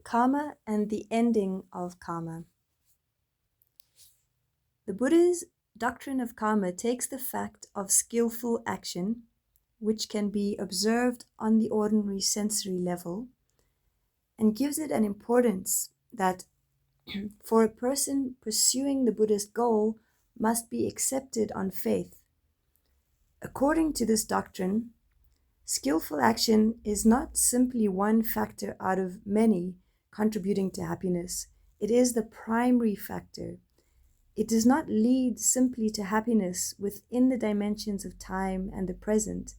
Kamma and the ending of karma. The Buddha's doctrine of karma takes the fact of skillful action, which can be observed on the ordinary sensory level, and gives it an importance that for a person pursuing the Buddhist goal must be accepted on faith. According to this doctrine, skillful action is not simply one factor out of many contributing to happiness. It is the primary factor. It does not lead simply to happiness within the dimensions of time and the present.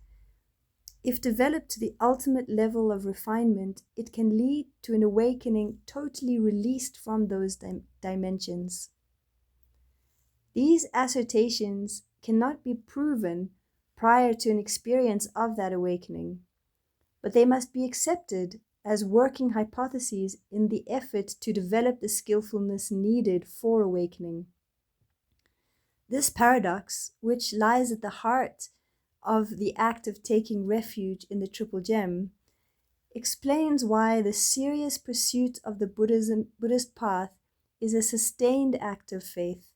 If developed to the ultimate level of refinement, it can lead to an awakening totally released from those dimensions. These assertions cannot be proven prior to an experience of that awakening, but they must be accepted as working hypotheses in the effort to develop the skillfulness needed for awakening. This paradox, which lies at the heart of the act of taking refuge in the Triple Gem, explains why the serious pursuit of the Buddhist path is a sustained act of faith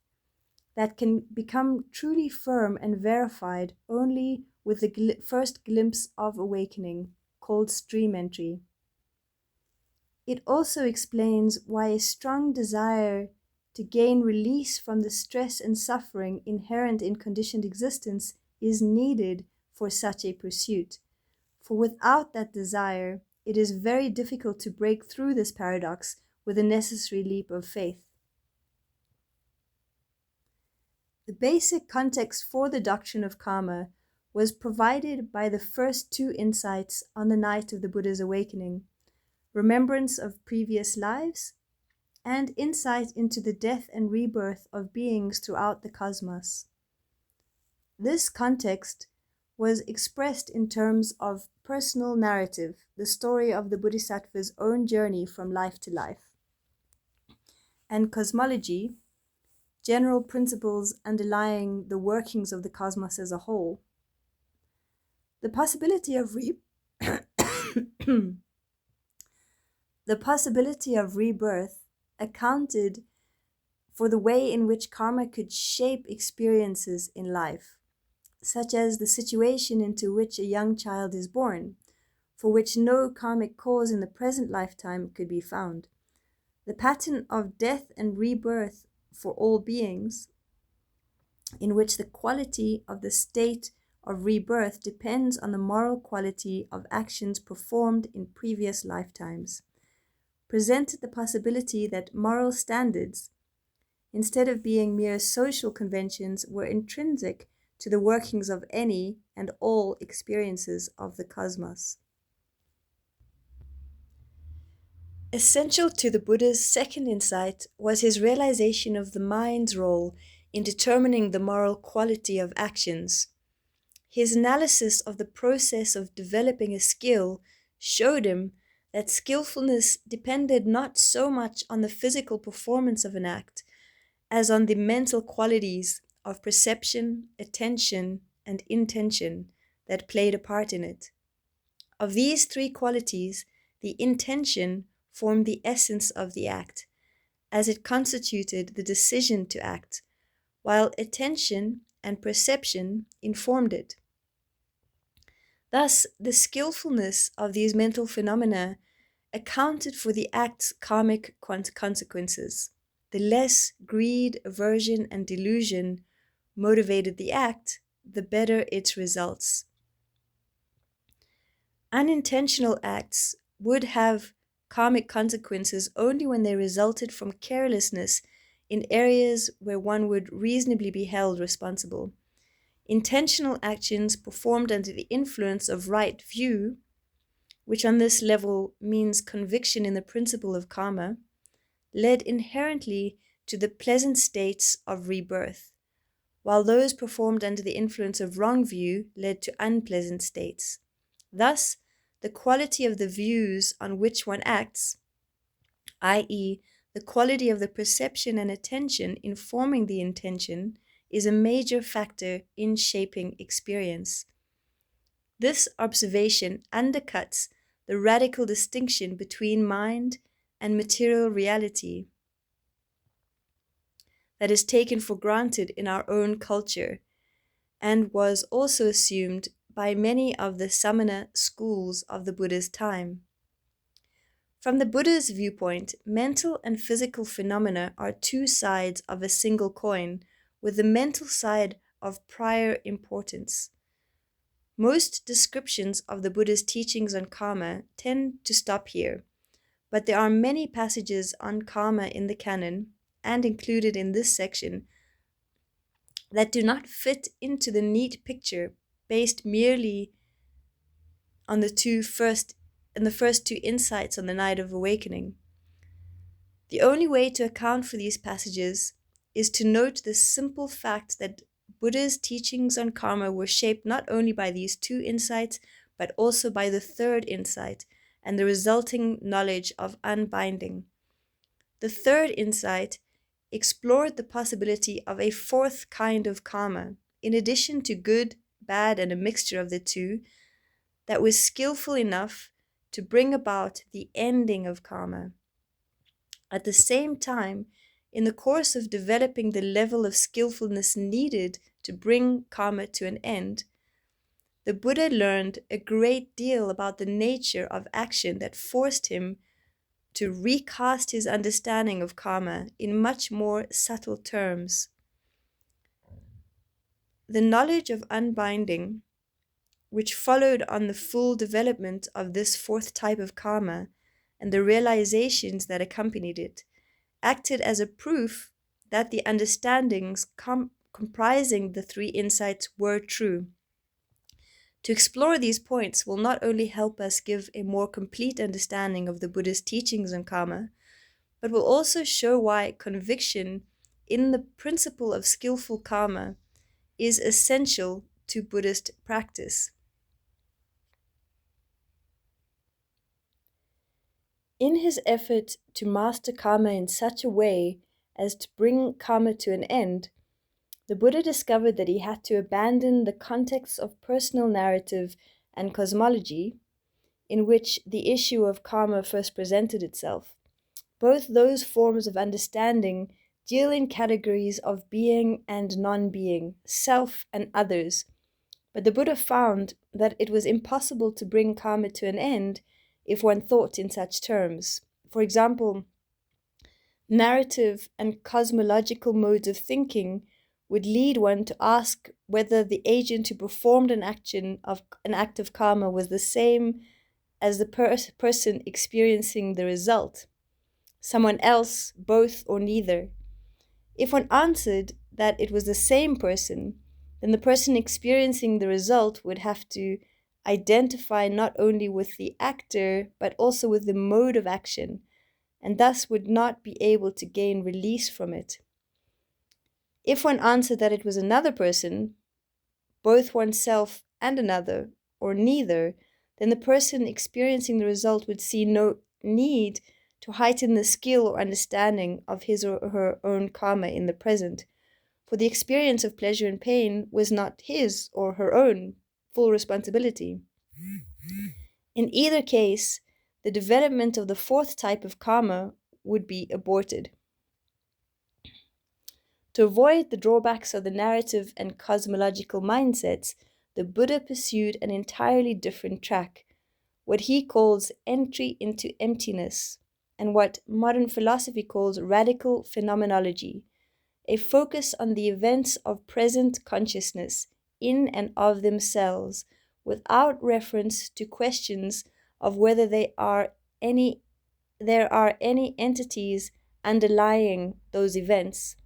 that can become truly firm and verified only with the first glimpse of awakening, called stream entry. It also explains why a strong desire to gain release from the stress and suffering inherent in conditioned existence is needed for such a pursuit. For without that desire, it is very difficult to break through this paradox with a necessary leap of faith. The basic context for the doctrine of karma was provided by the first two insights on the night of the Buddha's awakening: remembrance of previous lives and insight into the death and rebirth of beings throughout the cosmos. This context was expressed in terms of personal narrative, the story of the Bodhisattva's own journey from life to life, and cosmology, general principles underlying the workings of the cosmos as a whole. The possibility of rebirth accounted for the way in which karma could shape experiences in life, such as the situation into which a young child is born, for which no karmic cause in the present lifetime could be found. The pattern of death and rebirth for all beings, in which the quality of the state of rebirth depends on the moral quality of actions performed in previous lifetimes, presented the possibility that moral standards, instead of being mere social conventions, were intrinsic to the workings of any and all experiences of the cosmos. Essential to the Buddha's second insight was his realization of the mind's role in determining the moral quality of actions. His analysis of the process of developing a skill showed him that skillfulness depended not so much on the physical performance of an act as on the mental qualities of perception, attention, and intention that played a part in it. Of these three qualities, the intention formed the essence of the act, as it constituted the decision to act, while attention and perception informed it. Thus, the skillfulness of these mental phenomena accounted for the act's karmic consequences. The less greed, aversion, and delusion motivated the act, the better its results. Unintentional acts would have karmic consequences only when they resulted from carelessness in areas where one would reasonably be held responsible. Intentional actions performed under the influence of right view, which on this level means conviction in the principle of karma, led inherently to the pleasant states of rebirth, while those performed under the influence of wrong view led to unpleasant states. Thus, the quality of the views on which one acts, i.e., the quality of the perception and attention informing the intention, is a major factor in shaping experience. This observation undercuts the radical distinction between mind and material reality that is taken for granted in our own culture and was also assumed by many of the Samana schools of the Buddha's time. From the Buddha's viewpoint, mental and physical phenomena are two sides of a single coin, with the mental side of prior importance. Most descriptions of the Buddha's teachings on karma tend to stop here, but there are many passages on karma in the canon, and included in this section, that do not fit into the neat picture based merely on the first two insights on the night of awakening. The only way to account for these passages is to note the simple fact that Buddha's teachings on karma were shaped not only by these two insights, but also by the third insight and the resulting knowledge of unbinding. The third insight explored the possibility of a fourth kind of karma, in addition to good, bad, and a mixture of the two, that was skillful enough to bring about the ending of karma. At the same time, in the course of developing the level of skillfulness needed to bring karma to an end, the Buddha learned a great deal about the nature of action that forced him to recast his understanding of karma in much more subtle terms. The knowledge of unbinding, which followed on the full development of this fourth type of karma and the realizations that accompanied it, acted as a proof that the understandings comprising the three insights were true. To explore these points will not only help us give a more complete understanding of the Buddha's teachings on karma, but will also show why conviction in the principle of skillful karma is essential to Buddhist practice. In his effort to master karma in such a way as to bring karma to an end, the Buddha discovered that he had to abandon the context of personal narrative and cosmology in which the issue of karma first presented itself. Both those forms of understanding deal in categories of being and non-being, self and others, but the Buddha found that it was impossible to bring karma to an end if one thought in such terms. For example, narrative and cosmological modes of thinking would lead one to ask whether the agent who performed an act of karma was the same as the person experiencing the result, someone else, both, or neither. If one answered that it was the same person, then the person experiencing the result would have to identify not only with the actor, but also with the mode of action, and thus would not be able to gain release from it. If one answered that it was another person, both oneself and another, or neither, then the person experiencing the result would see no need to heighten the skill or understanding of his or her own karma in the present, for the experience of pleasure and pain was not his or her own full responsibility. In either case, the development of the fourth type of karma would be aborted. To avoid the drawbacks of the narrative and cosmological mindsets, the Buddha pursued an entirely different track, what he calls entry into emptiness, and what modern philosophy calls radical phenomenology, a focus on the events of present consciousness in and of themselves, without reference to questions of whether there are any entities underlying those events.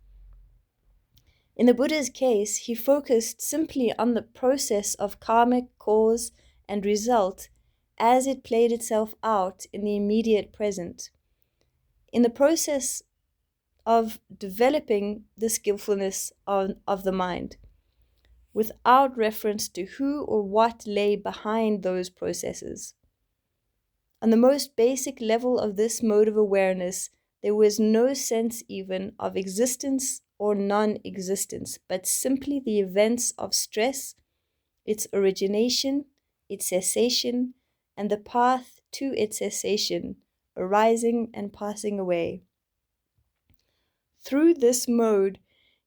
In the Buddha's case, he focused simply on the process of karmic cause and result as it played itself out in the immediate present. In the process of developing the skillfulness of the mind, without reference to who or what lay behind those processes. On the most basic level of this mode of awareness, there was no sense even of existence or non-existence, but simply the events of stress, its origination, its cessation, and the path to its cessation, arising and passing away. Through this mode,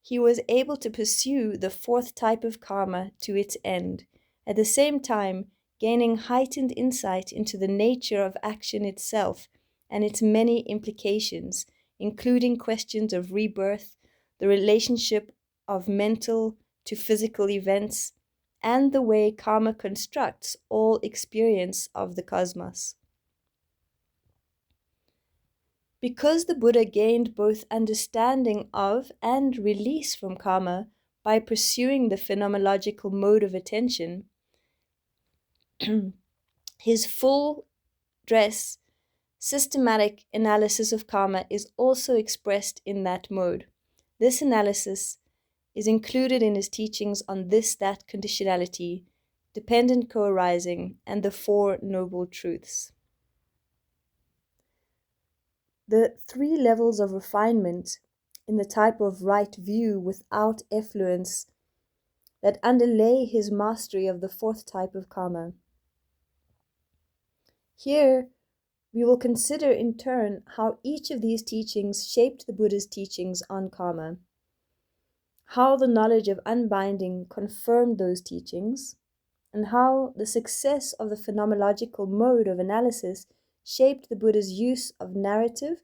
he was able to pursue the fourth type of karma to its end, at the same time gaining heightened insight into the nature of action itself and its many implications, including questions of rebirth, the relationship of mental to physical events, and the way karma constructs all experience of the cosmos. Because the Buddha gained both understanding of and release from karma by pursuing the phenomenological mode of attention, his full dress systematic analysis of karma is also expressed in that mode. This analysis is included in his teachings on this, that conditionality, dependent co-arising, and the Four Noble Truths. The three levels of refinement in the type of right view without effluence that underlay his mastery of the fourth type of karma. Here, we will consider in turn how each of these teachings shaped the Buddha's teachings on karma, how the knowledge of unbinding confirmed those teachings, and how the success of the phenomenological mode of analysis shaped the Buddha's use of narrative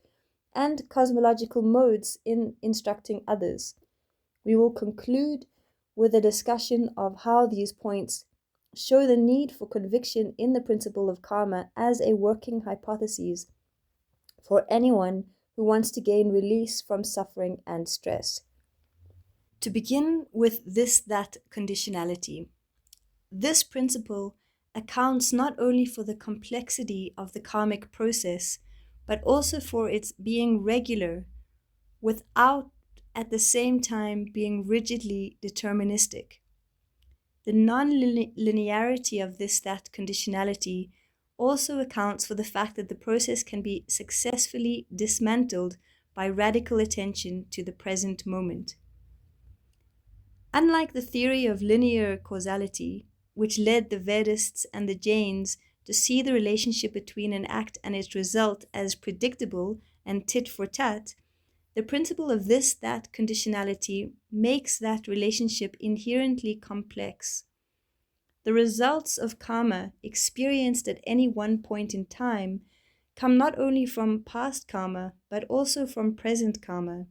and cosmological modes in instructing others. We will conclude with a discussion of how these points show the need for conviction in the principle of karma as a working hypothesis for anyone who wants to gain release from suffering and stress. To begin with this, that conditionality. This principle accounts not only for the complexity of the karmic process, but also for its being regular, without at the same time being rigidly deterministic. The non-linearity of this, that conditionality also accounts for the fact that the process can be successfully dismantled by radical attention to the present moment. Unlike the theory of linear causality, which led the Vedists and the Jains to see the relationship between an act and its result as predictable and tit for tat, the principle of this, that conditionality makes that relationship inherently complex. The results of karma experienced at any one point in time come not only from past karma, but also from present karma.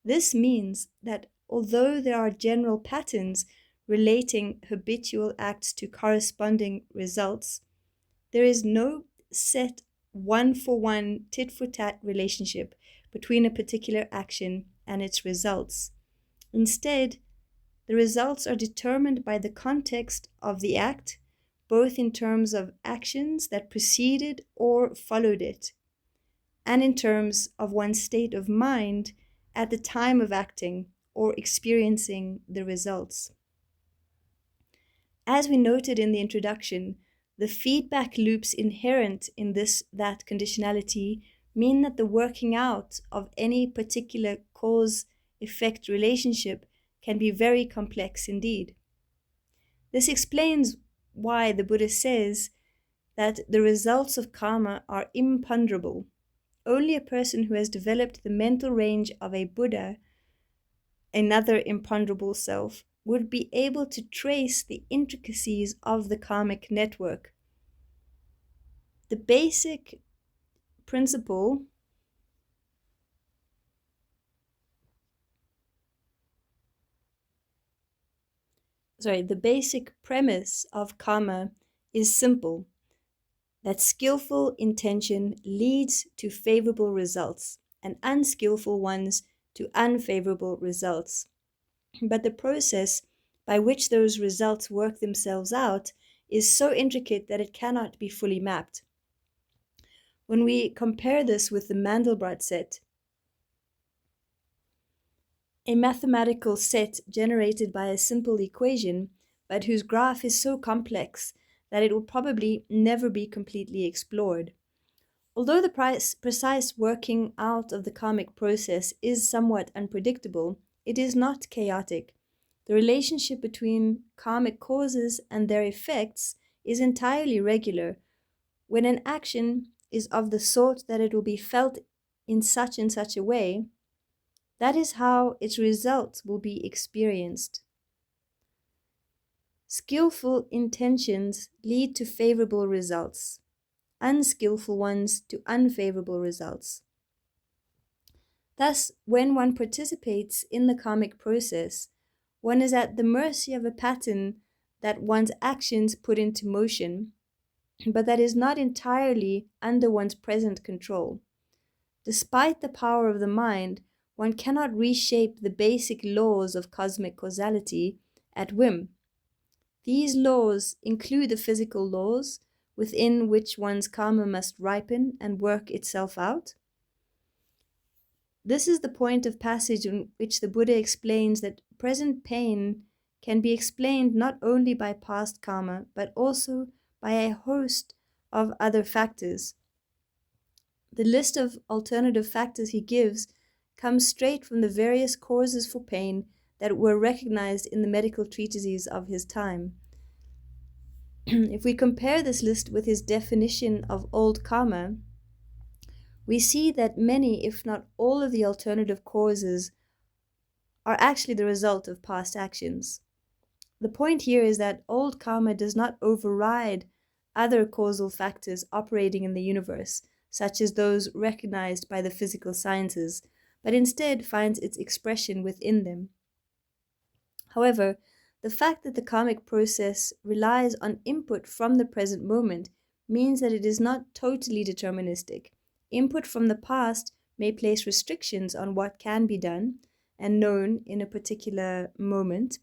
This means that although there are general patterns relating habitual acts to corresponding results, there is no set one-for-one, tit-for-tat relationship between a particular action and its results. Instead, the results are determined by the context of the act, both in terms of actions that preceded or followed it, and in terms of one's state of mind at the time of acting or experiencing the results. As we noted in the introduction, the feedback loops inherent in this, that conditionality mean that the working out of any particular cause-effect relationship can be very complex indeed. This explains why the Buddha says that the results of karma are imponderable. Only a person who has developed the mental range of a Buddha, another imponderable self, would be able to trace the intricacies of the karmic network. The basic principle the basic premise of karma is simple, that skillful intention leads to favorable results and unskillful ones to unfavorable results. But the process by which those results work themselves out is so intricate that it cannot be fully mapped. When we compare this with the Mandelbrot set, a mathematical set generated by a simple equation, but whose graph is so complex that it will probably never be completely explored. Although the precise working out of the karmic process is somewhat unpredictable, it is not chaotic. The relationship between karmic causes and their effects is entirely regular. When an action is of the sort that it will be felt in such and such a way, that is how its results will be experienced. Skillful intentions lead to favorable results, unskillful ones to unfavorable results. Thus, when one participates in the karmic process, one is at the mercy of a pattern that one's actions put into motion, but that is not entirely under one's present control. Despite the power of the mind, one cannot reshape the basic laws of cosmic causality at whim. These laws include the physical laws within which one's karma must ripen and work itself out. This is the point of passage in which the Buddha explains that present pain can be explained not only by past karma, but also by a host of other factors. The list of alternative factors he gives comes straight from the various causes for pain that were recognized in the medical treatises of his time. If we compare this list with his definition of old karma, we see that many, if not all, of the alternative causes are actually the result of past actions. The point here is that old karma does not override other causal factors operating in the universe, such as those recognized by the physical sciences, but instead finds its expression within them. However, the fact that the karmic process relies on input from the present moment means that it is not totally deterministic. Input from the past may place restrictions on what can be done and known in a particular moment,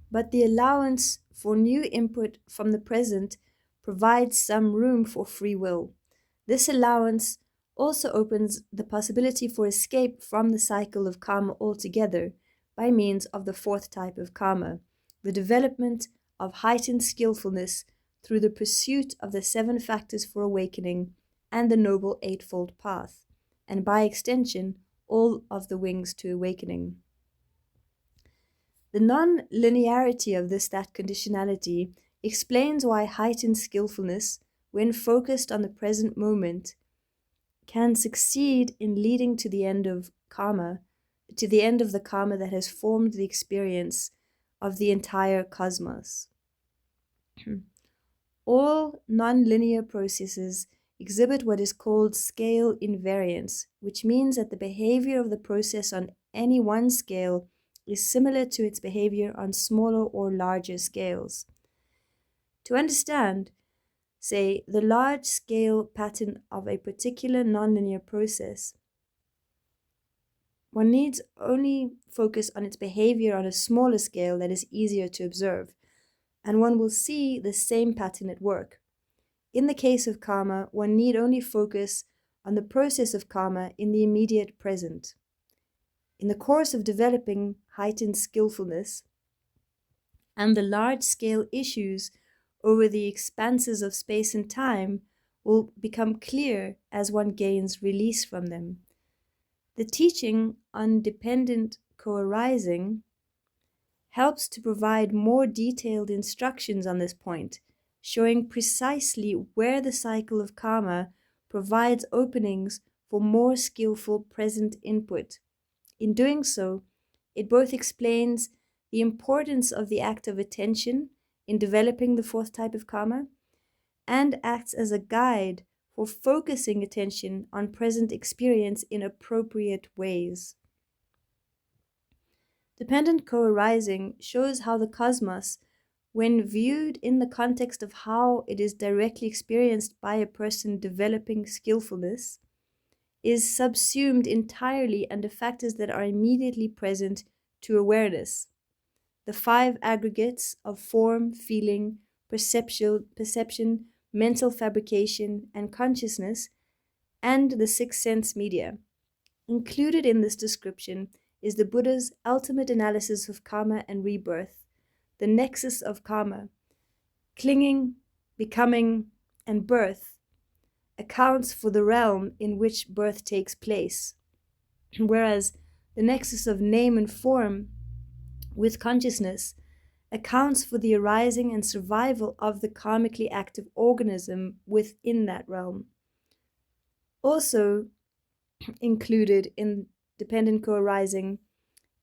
but the allowance for new input from the present provides some room for free will. This allowance also opens the possibility for escape from the cycle of karma altogether by means of the fourth type of karma, the development of heightened skillfulness through the pursuit of the 7 factors for awakening and the Noble Eightfold Path, and by extension, all of the wings to awakening. The non-linearity of that conditionality explains why heightened skillfulness, when focused on the present moment, can succeed in leading to the end of karma, to the end of the karma that has formed the experience of the entire cosmos. All non-linear processes exhibit what is called scale invariance, which means that the behavior of the process on any one scale is similar to its behavior on smaller or larger scales. To understand, say, the large-scale pattern of a particular nonlinear process, one needs only focus on its behavior on a smaller scale that is easier to observe, and one will see the same pattern at work. In the case of karma, one need only focus on the process of karma in the immediate present. In the course of developing heightened skillfulness and the large-scale issues over the expanses of space and time will become clear as one gains release from them. The teaching on dependent co-arising helps to provide more detailed instructions on this point, showing precisely where the cycle of karma provides openings for more skillful present input. In doing so, it both explains the importance of the act of attention in developing the fourth type of karma and acts as a guide for focusing attention on present experience in appropriate ways. Dependent co-arising shows how the cosmos, when viewed in the context of how it is directly experienced by a person developing skillfulness, is subsumed entirely under factors that are immediately present to awareness. The 5 aggregates of form, feeling, perception, mental fabrication, and consciousness, and the 6 sense media. Included in this description is the Buddha's ultimate analysis of karma and rebirth, the nexus of karma, clinging, becoming, and birth, accounts for the realm in which birth takes place, whereas the nexus of name and form with consciousness accounts for the arising and survival of the karmically active organism within that realm. Also included in dependent co-arising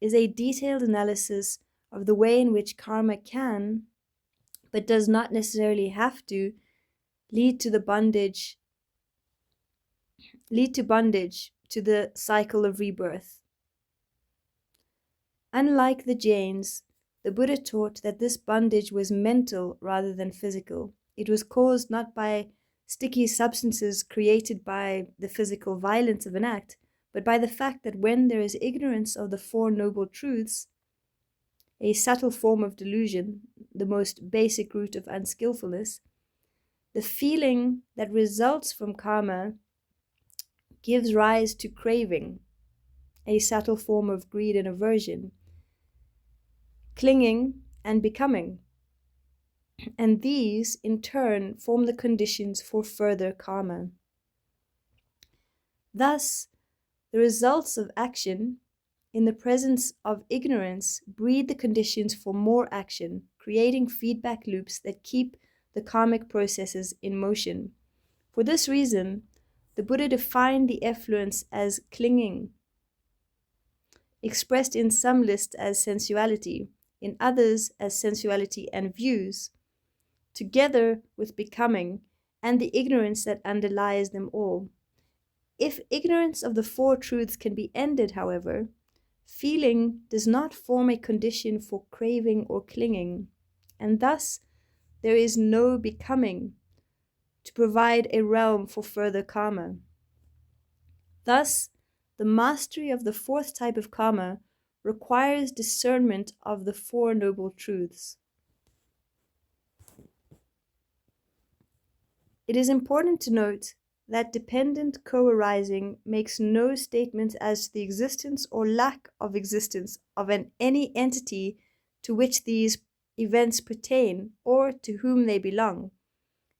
is a detailed analysis of the way in which karma can, but does not necessarily have to, lead to bondage to the cycle of rebirth. Unlike the Jains, the Buddha taught that this bondage was mental rather than physical. It was caused not by sticky substances created by the physical violence of an act, but by the fact that when there is ignorance of the Four Noble Truths, a subtle form of delusion, the most basic root of unskillfulness, the feeling that results from karma gives rise to craving, a subtle form of greed and aversion, clinging and becoming. And these, in turn, form the conditions for further karma. Thus, the results of action in the presence of ignorance breed the conditions for more action, creating feedback loops that keep the karmic processes in motion. For this reason, the Buddha defined the effluence as clinging, expressed in some lists as sensuality, in others as sensuality and views, together with becoming and the ignorance that underlies them all. If ignorance of the Four Truths can be ended, however, feeling does not form a condition for craving or clinging, and thus there is no becoming to provide a realm for further karma. Thus, the mastery of the fourth type of karma requires discernment of the Four Noble Truths. It is important to note that dependent co-arising makes no statement as to the existence or lack of existence of any entity to which these events pertain or to whom they belong.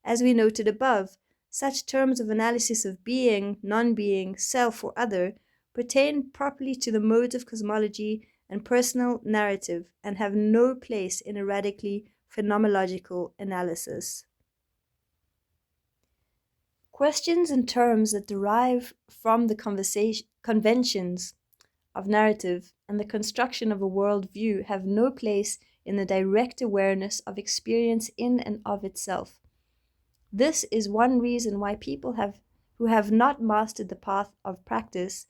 As we noted above, such terms of analysis of being, non-being, self, or other pertain properly to the modes of cosmology and personal narrative and have no place in a radically phenomenological analysis. Questions and terms that derive from the conventions of narrative and the construction of a worldview have no place in the direct awareness of experience in and of itself. This is one reason why people who have not mastered the path of practice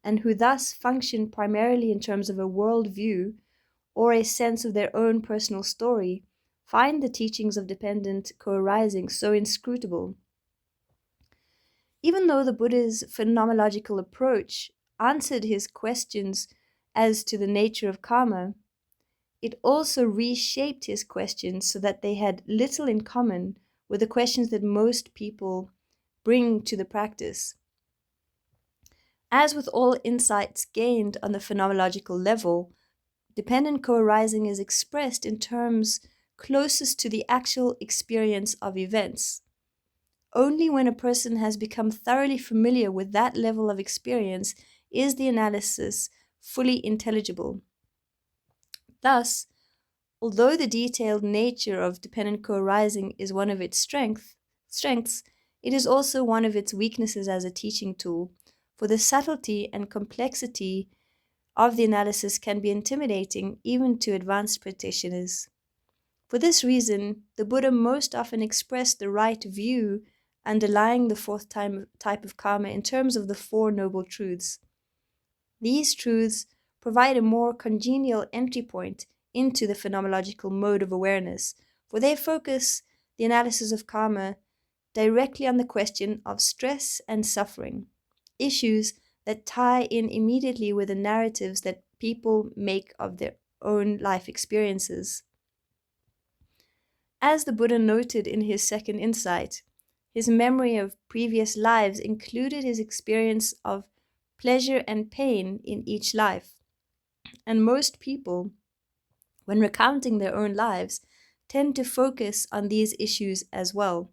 and who thus function primarily in terms of a worldview or a sense of their own personal story find the teachings of dependent co-arising so inscrutable. Even though the Buddha's phenomenological approach answered his questions as to the nature of karma, it also reshaped his questions so that they had little in common with the questions that most people bring to the practice. As with all insights gained on the phenomenological level, dependent co-arising is expressed in terms closest to the actual experience of events. Only when a person has become thoroughly familiar with that level of experience is the analysis fully intelligible. Thus, although the detailed nature of dependent co-arising is one of its strengths, it is also one of its weaknesses as a teaching tool, for the subtlety and complexity of the analysis can be intimidating even to advanced practitioners. For this reason, the Buddha most often expressed the right view underlying the fourth type of karma in terms of the Four Noble Truths. These truths provide a more congenial entry point into the phenomenological mode of awareness, for they focus the analysis of karma directly on the question of stress and suffering, issues that tie in immediately with the narratives that people make of their own life experiences. As the Buddha noted in his second insight, his memory of previous lives included his experience of pleasure and pain in each life. And most people, when recounting their own lives, tend to focus on these issues as well.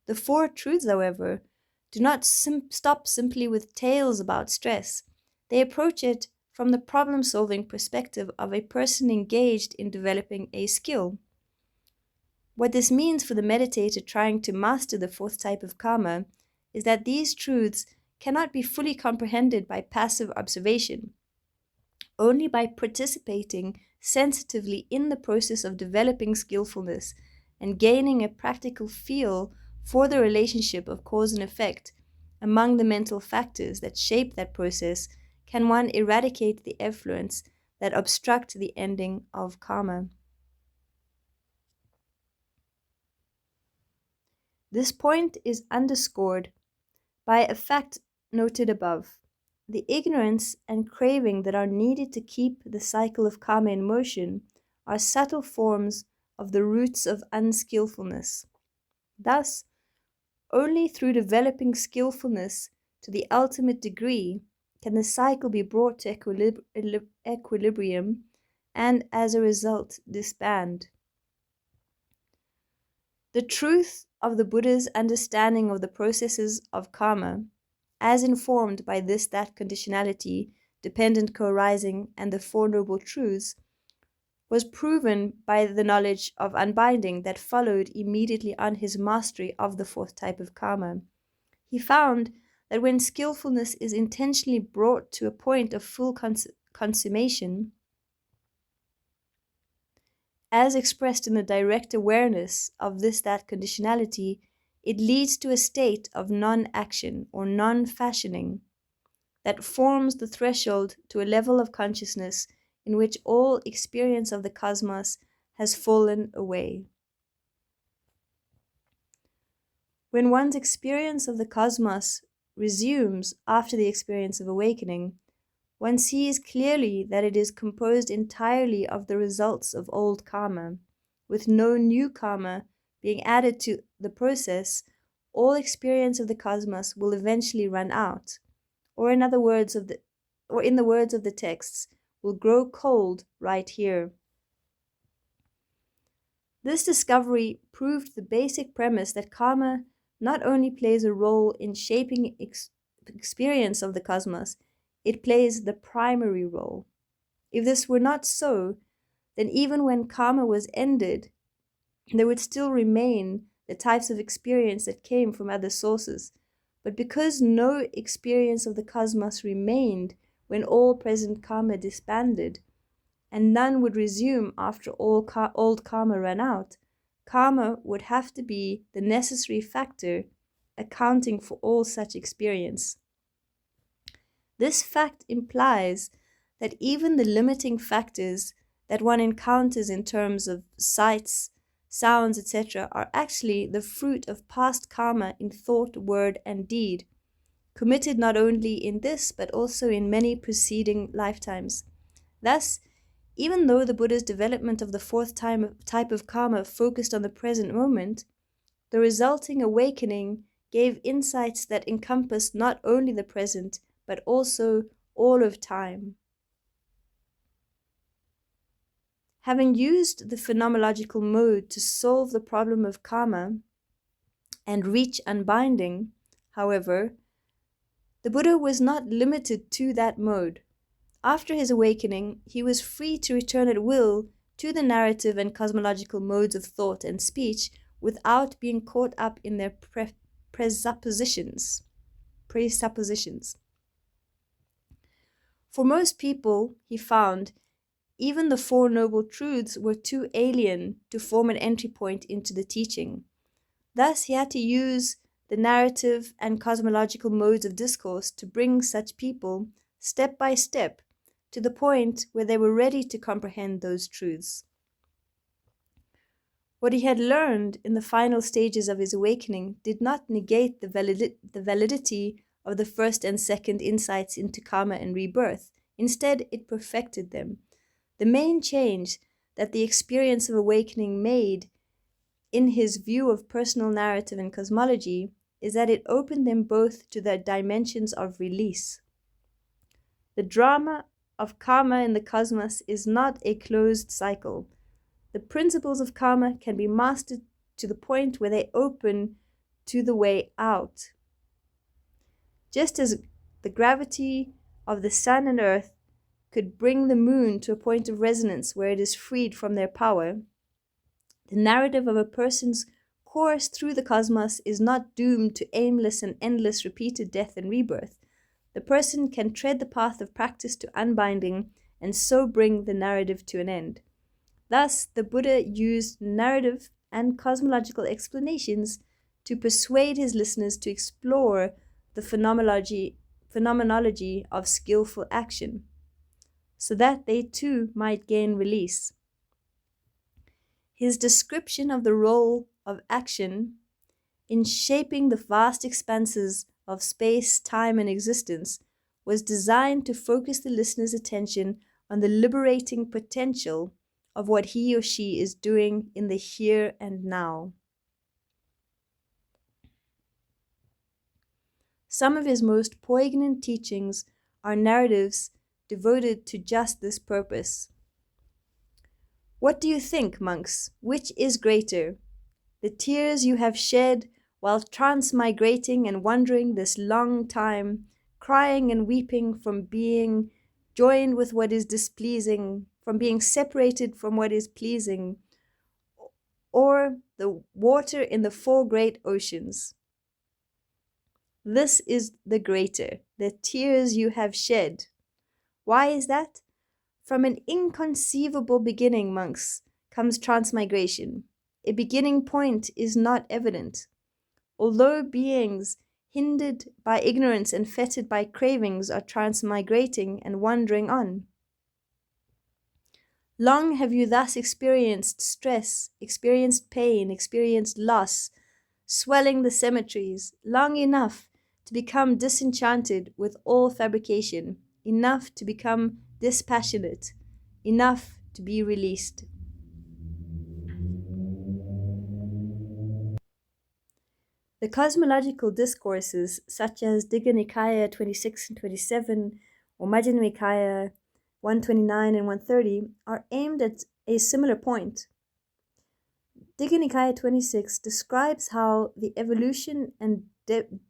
The Four Truths, however, do not stop simply with tales about stress. They approach it from the problem-solving perspective of a person engaged in developing a skill. What this means for the meditator trying to master the fourth type of karma is that these truths cannot be fully comprehended by passive observation. Only by participating sensitively in the process of developing skillfulness and gaining a practical feel for the relationship of cause and effect among the mental factors that shape that process can one eradicate the effluents that obstruct the ending of karma. This point is underscored by a fact noted above. The ignorance and craving that are needed to keep the cycle of karma in motion are subtle forms of the roots of unskillfulness. Thus, only through developing skillfulness to the ultimate degree can the cycle be brought to equilibrium and, as a result, disband. The truth of the Buddha's understanding of the processes of karma, as informed by that conditionality, dependent co-arising, and the Four Noble Truths, was proven by the knowledge of unbinding that followed immediately on his mastery of the fourth type of karma. He found that when skillfulness is intentionally brought to a point of full consummation, as expressed in the direct awareness of that conditionality, it leads to a state of non-action or non-fashioning that forms the threshold to a level of consciousness in which all experience of the cosmos has fallen away. When one's experience of the cosmos resumes after the experience of awakening, one sees clearly that it is composed entirely of the results of old karma. With no new karma being added to the process, all experience of the cosmos will eventually run out, or in the words of the texts, will grow cold right here. This discovery proved the basic premise that karma not only plays a role in shaping experience of the cosmos, it plays the primary role. If this were not so, then even when karma was ended, there would still remain the types of experience that came from other sources. But because no experience of the cosmos remained when all present karma disbanded, and none would resume after all old karma ran out, karma would have to be the necessary factor accounting for all such experience. This fact implies that even the limiting factors that one encounters in terms of sights, sounds, etc., are actually the fruit of past karma in thought, word, and deed, committed not only in this but also in many preceding lifetimes. Thus, even though the Buddha's development of the fourth type of karma focused on the present moment, the resulting awakening gave insights that encompassed not only the present but also all of time. Having used the phenomenological mode to solve the problem of karma and reach unbinding, however, the Buddha was not limited to that mode. After his awakening, he was free to return at will to the narrative and cosmological modes of thought and speech without being caught up in their presuppositions. For most people, he found, even the Four Noble Truths were too alien to form an entry point into the teaching. Thus, he had to use the narrative and cosmological modes of discourse to bring such people, step by step, to the point where they were ready to comprehend those truths. What he had learned in the final stages of his awakening did not negate the validity of the first and second insights into karma and rebirth. Instead, it perfected them. The main change that the experience of awakening made in his view of personal narrative and cosmology is that it opened them both to the dimensions of release. The drama of karma in the cosmos is not a closed cycle. The principles of karma can be mastered to the point where they open to the way out. Just as the gravity of the sun and earth could bring the moon to a point of resonance where it is freed from their power, the narrative of a person's course through the cosmos is not doomed to aimless and endless repeated death and rebirth. The person can tread the path of practice to unbinding and so bring the narrative to an end. Thus, the Buddha used narrative and cosmological explanations to persuade his listeners to explore the phenomenology of skillful action, so that they too might gain release. His description of the role of action in shaping the vast expanses of space, time, and existence was designed to focus the listener's attention on the liberating potential of what he or she is doing in the here and now. Some of his most poignant teachings are narratives devoted to just this purpose. What do you think, monks? Which is greater? The tears you have shed while transmigrating and wandering this long time, crying and weeping from being joined with what is displeasing, from being separated from what is pleasing, or the water in the four great oceans? This is the greater, the tears you have shed. Why is that? From an inconceivable beginning, monks, comes transmigration. A beginning point is not evident. Although beings hindered by ignorance and fettered by cravings are transmigrating and wandering on. Long have you thus experienced stress, experienced pain, experienced loss, swelling the cemeteries, long enough to become disenchanted with all fabrication, enough to become dispassionate, enough to be released. The cosmological discourses, such as Digha Nikaya 26 and 27, or Majjhima Nikaya 129 and 130, are aimed at a similar point. Digha Nikaya 26 describes how the evolution and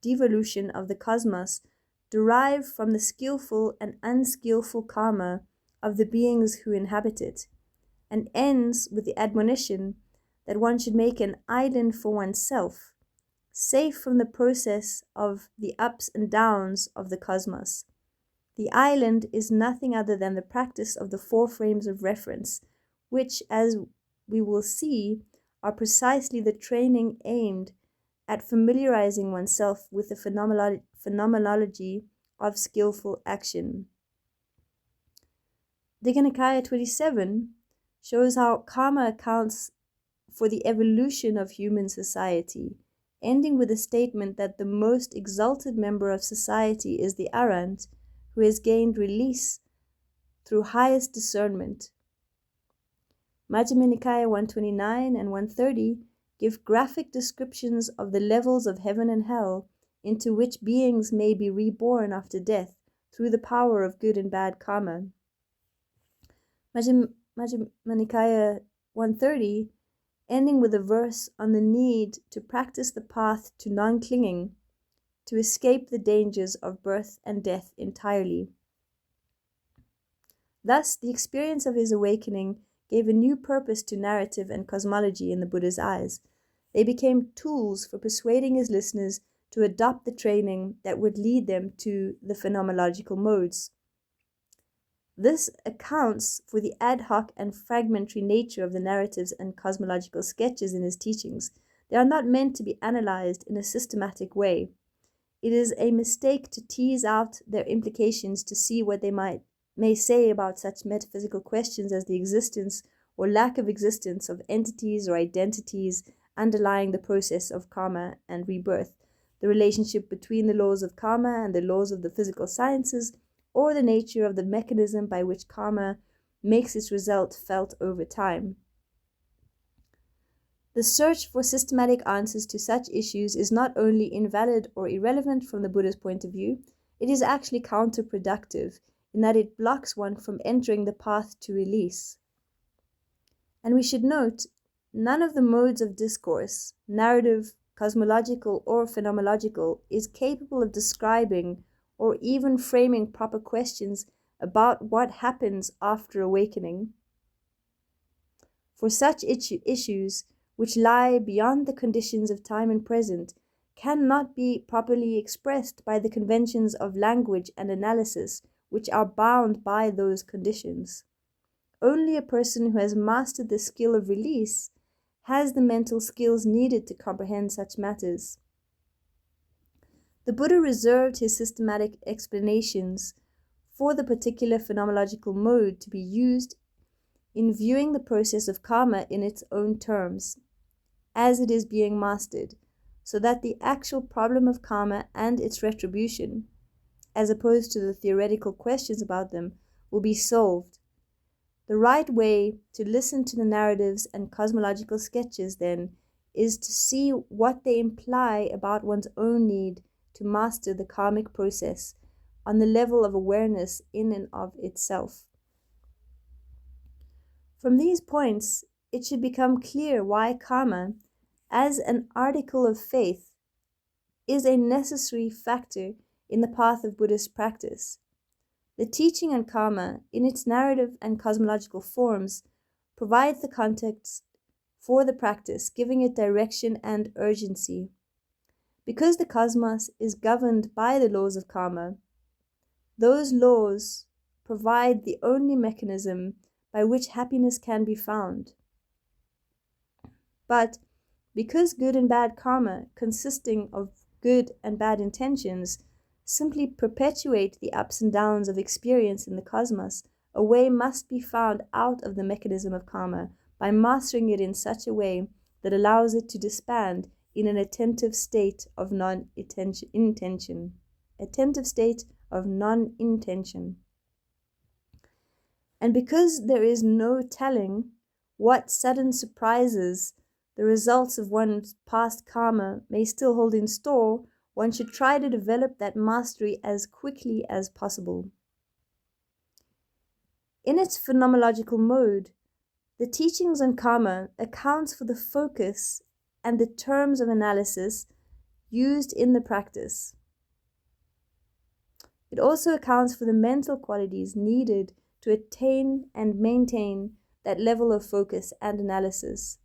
devolution of the cosmos derive from the skillful and unskillful karma of the beings who inhabit it, and ends with the admonition that one should make an island for oneself, safe from the process of the ups and downs of the cosmos. The island is nothing other than the practice of the four frames of reference, which, as we will see, are precisely the training aimed at familiarizing oneself with the phenomenology of skillful action. Digha Nikaya 27 shows how karma accounts for the evolution of human society, ending with a statement that the most exalted member of society is the Arahant, who has gained release through highest discernment. Majjhima Nikaya 129 and 130 give graphic descriptions of the levels of heaven and hell into which beings may be reborn after death through the power of good and bad karma. Majjhima Nikaya 130, ending with a verse on the need to practice the path to non-clinging, to escape the dangers of birth and death entirely. Thus, the experience of his awakening gave a new purpose to narrative and cosmology in the Buddha's eyes. They became tools for persuading his listeners to adopt the training that would lead them to the phenomenological modes. This accounts for the ad hoc and fragmentary nature of the narratives and cosmological sketches in his teachings. They are not meant to be analyzed in a systematic way. It is a mistake to tease out their implications to see what they may say about such metaphysical questions as the existence or lack of existence of entities or identities underlying the process of karma and rebirth, the relationship between the laws of karma and the laws of the physical sciences, or the nature of the mechanism by which karma makes its result felt over time. The search for systematic answers to such issues is not only invalid or irrelevant from the Buddha's point of view, it is actually counterproductive in that it blocks one from entering the path to release. And we should note, none of the modes of discourse, narrative, cosmological, or phenomenological, is capable of describing or even framing proper questions about what happens after awakening. For such issues, which lie beyond the conditions of time and present, cannot be properly expressed by the conventions of language and analysis, which are bound by those conditions. Only a person who has mastered the skill of release has the mental skills needed to comprehend such matters. The Buddha reserved his systematic explanations for the particular phenomenological mode to be used in viewing the process of karma in its own terms, as it is being mastered, so that the actual problem of karma and its retribution, as opposed to the theoretical questions about them, will be solved. The right way to listen to the narratives and cosmological sketches, then, is to see what they imply about one's own need to master the karmic process on the level of awareness in and of itself. From these points, it should become clear why karma, as an article of faith, is a necessary factor in the path of Buddhist practice. The teaching on karma, in its narrative and cosmological forms, provides the context for the practice, giving it direction and urgency. Because the cosmos is governed by the laws of karma, those laws provide the only mechanism by which happiness can be found. But because good and bad karma, consisting of good and bad intentions, simply perpetuate the ups and downs of experience in the cosmos, a way must be found out of the mechanism of karma by mastering it in such a way that allows it to disband in an attentive state of non-intention. Attentive state of non-intention. And because there is no telling what sudden surprises the results of one's past karma may still hold in store, one should try to develop that mastery as quickly as possible. In its phenomenological mode, the teachings on karma accounts for the focus and the terms of analysis used in the practice. It also accounts for the mental qualities needed to attain and maintain that level of focus and analysis.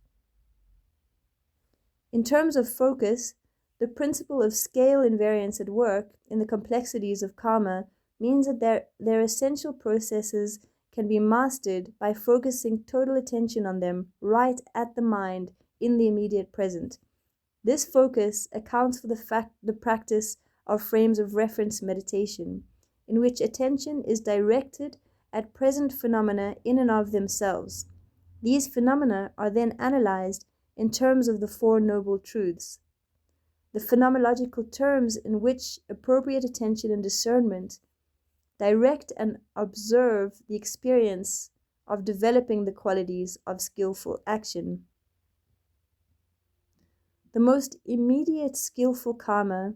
In terms of focus, the principle of scale invariance at work in the complexities of karma means that their essential processes can be mastered by focusing total attention on them right at the mind in the immediate present. This focus accounts for the practice of frames of reference meditation, in which attention is directed at present phenomena in and of themselves. These phenomena are then analyzed in terms of the Four Noble Truths, the phenomenological terms in which appropriate attention and discernment direct and observe the experience of developing the qualities of skillful action. The most immediate skillful karma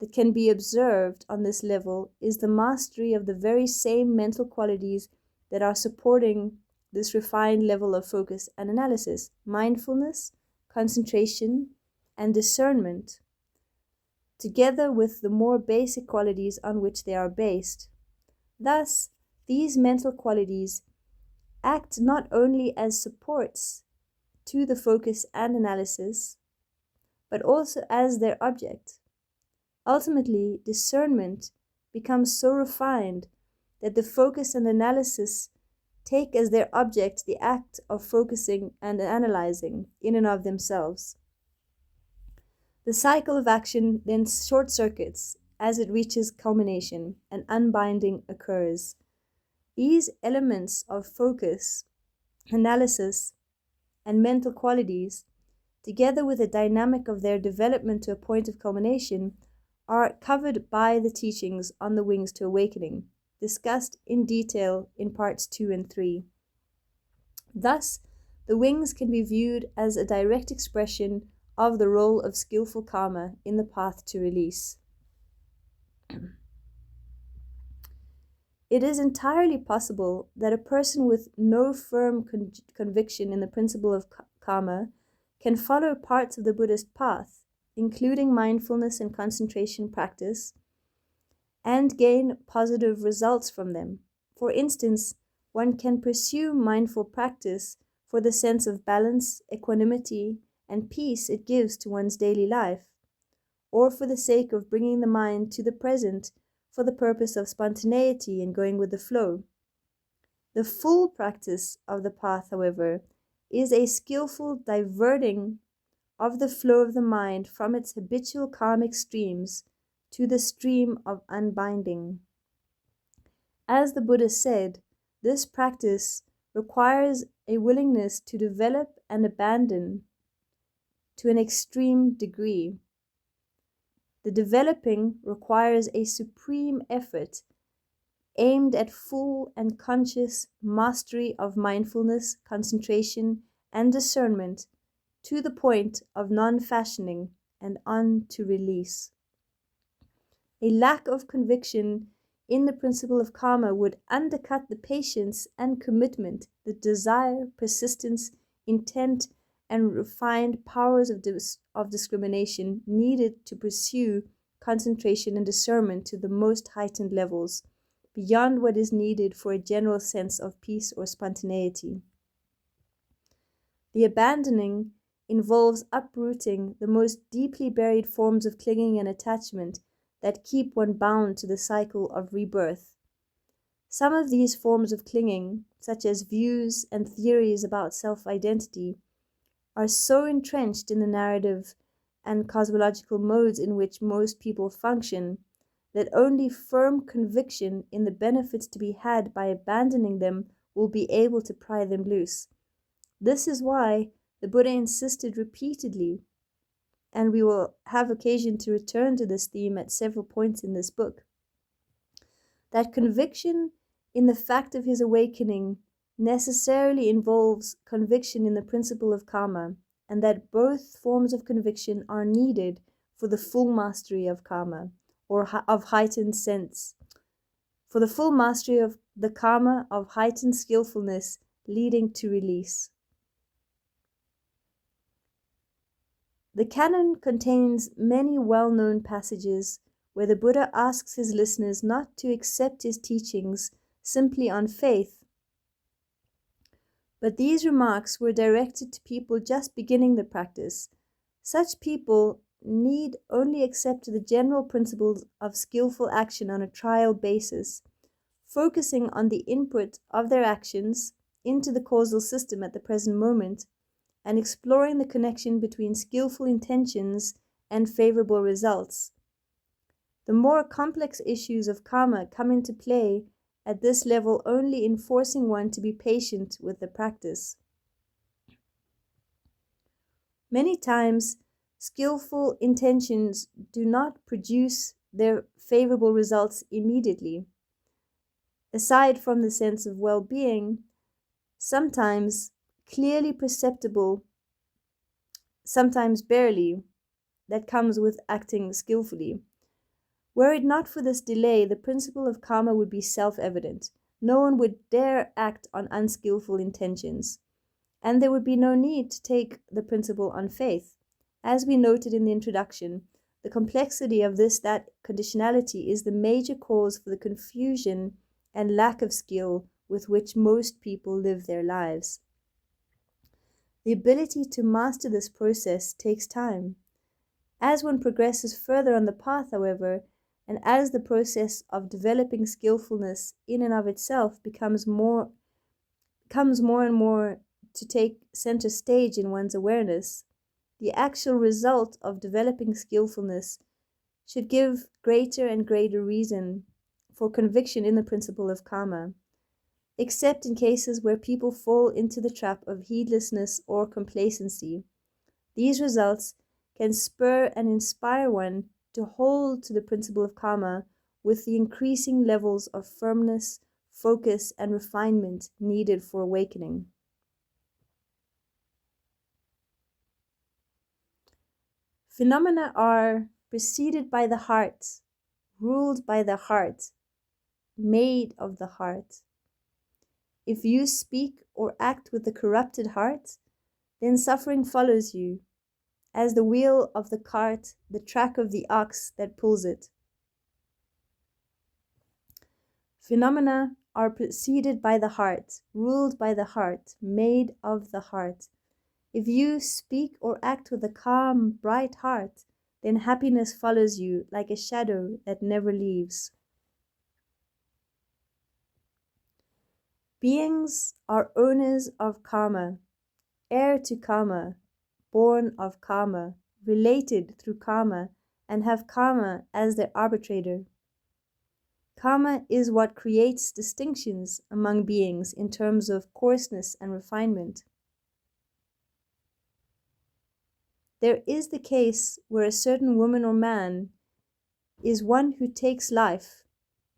that can be observed on this level is the mastery of the very same mental qualities that are supporting this refined level of focus and analysis: mindfulness, concentration, and discernment, together with the more basic qualities on which they are based. Thus, these mental qualities act not only as supports to the focus and analysis, but also as their object. Ultimately, discernment becomes so refined that the focus and analysis take as their object the act of focusing and analyzing in and of themselves. The cycle of action then short circuits as it reaches culmination and unbinding occurs. These elements of focus, analysis, and mental qualities, together with the dynamic of their development to a point of culmination, are covered by the teachings on the wings to awakening, discussed in detail in parts 2 and 3. Thus, the wings can be viewed as a direct expression of the role of skillful karma in the path to release. It is entirely possible that a person with no firm conviction in the principle of karma can follow parts of the Buddhist path, including mindfulness and concentration practice, and gain positive results from them. For instance, one can pursue mindful practice for the sense of balance, equanimity, and peace it gives to one's daily life, or for the sake of bringing the mind to the present for the purpose of spontaneity and going with the flow. The full practice of the path, however, is a skillful diverting of the flow of the mind from its habitual karmic streams to the stream of unbinding. As the Buddha said, this practice requires a willingness to develop and abandon to an extreme degree. The developing requires a supreme effort aimed at full and conscious mastery of mindfulness, concentration, and discernment to the point of non-fashioning and on to release. A lack of conviction in the principle of karma would undercut the patience and commitment, the desire, persistence, intent, and refined powers of discrimination needed to pursue concentration and discernment to the most heightened levels, beyond what is needed for a general sense of peace or spontaneity. The abandoning involves uprooting the most deeply buried forms of clinging and attachment that keep one bound to the cycle of rebirth. Some of these forms of clinging, such as views and theories about self-identity, are so entrenched in the narrative and cosmological modes in which most people function that only firm conviction in the benefits to be had by abandoning them will be able to pry them loose. This is why the Buddha insisted repeatedly, and we will have occasion to return to this theme at several points in this book, that conviction in the fact of his awakening necessarily involves conviction in the principle of karma, and that both forms of conviction are needed for the full mastery of karma, or of heightened sense, for the full mastery of the karma of heightened skillfulness leading to release. The canon contains many well-known passages where the Buddha asks his listeners not to accept his teachings simply on faith, but these remarks were directed to people just beginning the practice. Such people need only accept the general principles of skillful action on a trial basis, focusing on the input of their actions into the causal system at the present moment, and exploring the connection between skillful intentions and favorable results. The more complex issues of karma come into play at this level only in forcing one to be patient with the practice. Many times, skillful intentions do not produce their favorable results immediately. Aside from the sense of well-being, sometimes clearly perceptible, sometimes barely, that comes with acting skillfully. Were it not for this delay, the principle of karma would be self-evident. No one would dare act on unskillful intentions, and there would be no need to take the principle on faith. As we noted in the introduction, the complexity of that conditionality is the major cause for the confusion and lack of skill with which most people live their lives. The ability to master this process takes time. As one progresses further on the path, however, and as the process of developing skillfulness in and of itself becomes more and more to take center stage in one's awareness, the actual result of developing skillfulness should give greater and greater reason for conviction in the principle of karma, except in cases where people fall into the trap of heedlessness or complacency. These results can spur and inspire one to hold to the principle of karma with the increasing levels of firmness, focus, and refinement needed for awakening. Phenomena are preceded by the heart, ruled by the heart, made of the heart. If you speak or act with the corrupted heart, then suffering follows you, as the wheel of the cart, the track of the ox that pulls it. Phenomena are preceded by the heart, ruled by the heart, made of the heart. If you speak or act with a calm, bright heart, then happiness follows you like a shadow that never leaves. Beings are owners of karma, heir to karma, born of karma, related through karma, and have karma as their arbitrator. Karma is what creates distinctions among beings in terms of coarseness and refinement. There is the case where a certain woman or man is one who takes life,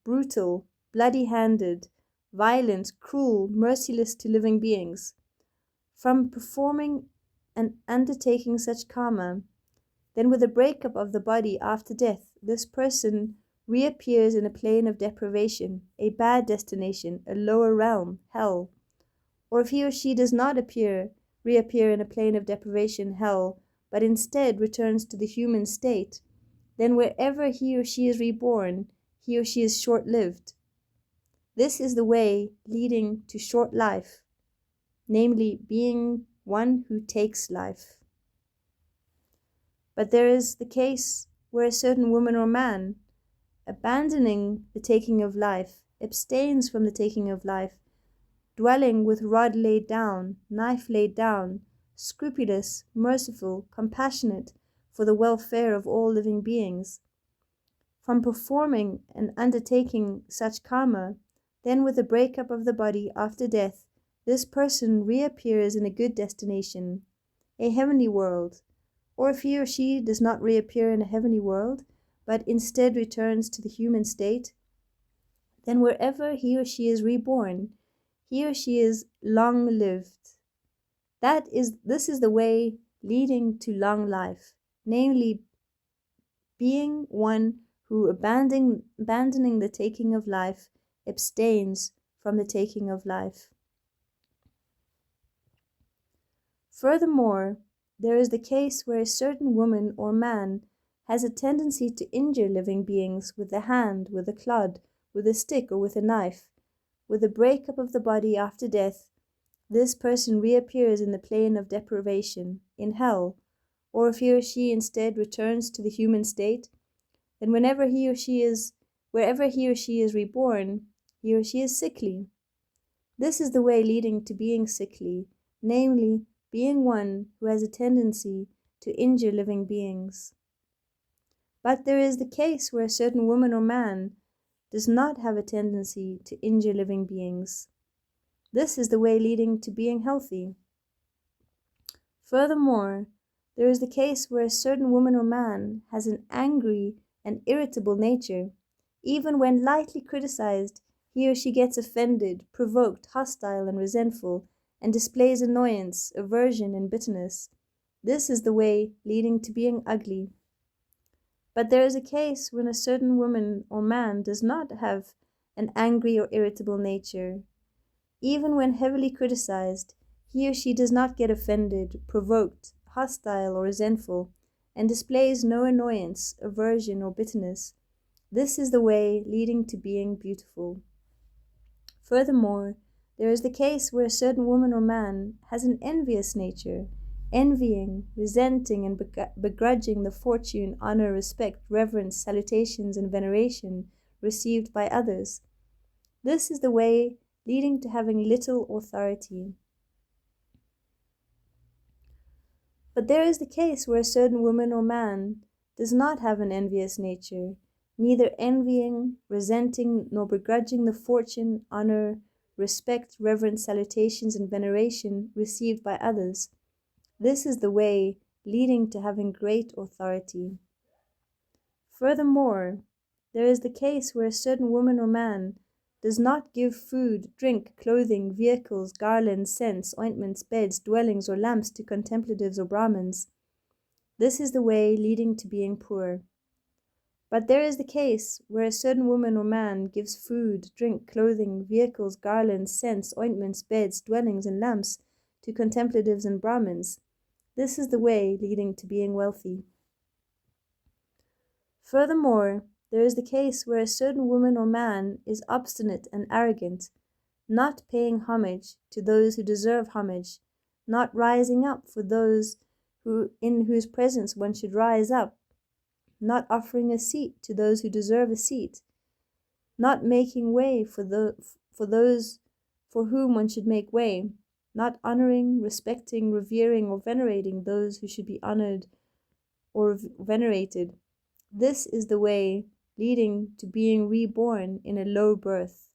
brutal, bloody-handed, violent, cruel, merciless to living beings. From performing and undertaking such karma, then with the breakup of the body after death, this person reappears in a plane of deprivation, a bad destination, a lower realm, hell. Or if he or she does not reappear in a plane of deprivation, hell, but instead returns to the human state, then wherever he or she is reborn, he or she is short-lived. This is the way leading to short life, namely being one who takes life. But there is the case where a certain woman or man, abandoning the taking of life, abstains from the taking of life, dwelling with rod laid down, knife laid down, scrupulous, merciful, compassionate for the welfare of all living beings. From performing and undertaking such karma, then with the breakup of the body after death, this person reappears in a good destination, a heavenly world. Or if he or she does not reappear in a heavenly world, but instead returns to the human state, then wherever he or she is reborn, he or she is long-lived. This is the way leading to long life, namely being one who, abandoning the taking of life, abstains from the taking of life. Furthermore, there is the case where a certain woman or man has a tendency to injure living beings with the hand, with a clod, with a stick, or with a knife. With the breakup of the body after death, this person reappears in the plane of deprivation, in hell, or if he or she instead returns to the human state, then wherever he or she is reborn, he or she is sickly. This is the way leading to being sickly, namely, being one who has a tendency to injure living beings. But there is the case where a certain woman or man does not have a tendency to injure living beings. This is the way leading to being healthy. Furthermore, there is the case where a certain woman or man has an angry and irritable nature. Even when lightly criticized, he or she gets offended, provoked, hostile, and resentful, and displays annoyance, aversion, and bitterness. This is the way leading to being ugly. But there is a case when a certain woman or man does not have an angry or irritable nature. Even when heavily criticized, he or she does not get offended, provoked, hostile, or resentful, and displays no annoyance, aversion, or bitterness. This is the way leading to being beautiful. Furthermore, there is the case where a certain woman or man has an envious nature, envying, resenting, and begrudging the fortune, honor, respect, reverence, salutations, and veneration received by others. This is the way leading to having little authority. But there is the case where a certain woman or man does not have an envious nature, neither envying, resenting, nor begrudging the fortune, honor, respect, reverence, salutations, and veneration received by others. This is the way leading to having great authority. Furthermore, there is the case where a certain woman or man does not give food, drink, clothing, vehicles, garlands, scents, ointments, beds, dwellings, or lamps to contemplatives or Brahmins. This is the way leading to being poor. But there is the case where a certain woman or man gives food, drink, clothing, vehicles, garlands, scents, ointments, beds, dwellings, and lamps to contemplatives and Brahmins. This is the way leading to being wealthy. Furthermore, there is the case where a certain woman or man is obstinate and arrogant, not paying homage to those who deserve homage, not rising up for those in whose presence one should rise up, not offering a seat to those who deserve a seat, not making way for those for whom one should make way, not honoring, respecting, revering, or venerating those who should be honored or venerated. This is the way leading to being reborn in a low birth.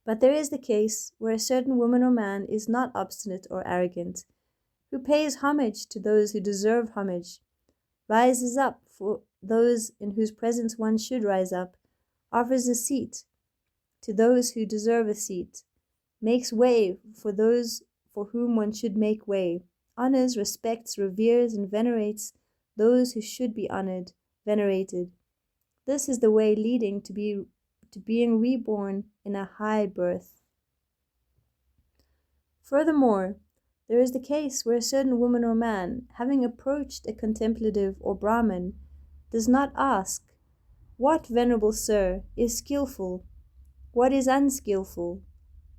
But there is the case where a certain woman or man is not obstinate or arrogant, who pays homage to those who deserve homage, rises up for those in whose presence one should rise up, offers a seat to those who deserve a seat, makes way for those for whom one should make way, honors, respects, reveres, and venerates those who should be honored, venerated. This is the way leading to being reborn in a high birth. Furthermore, there is the case where a certain woman or man, having approached a contemplative or Brahmin, does not ask, "What, venerable sir, is skillful? What is unskillful?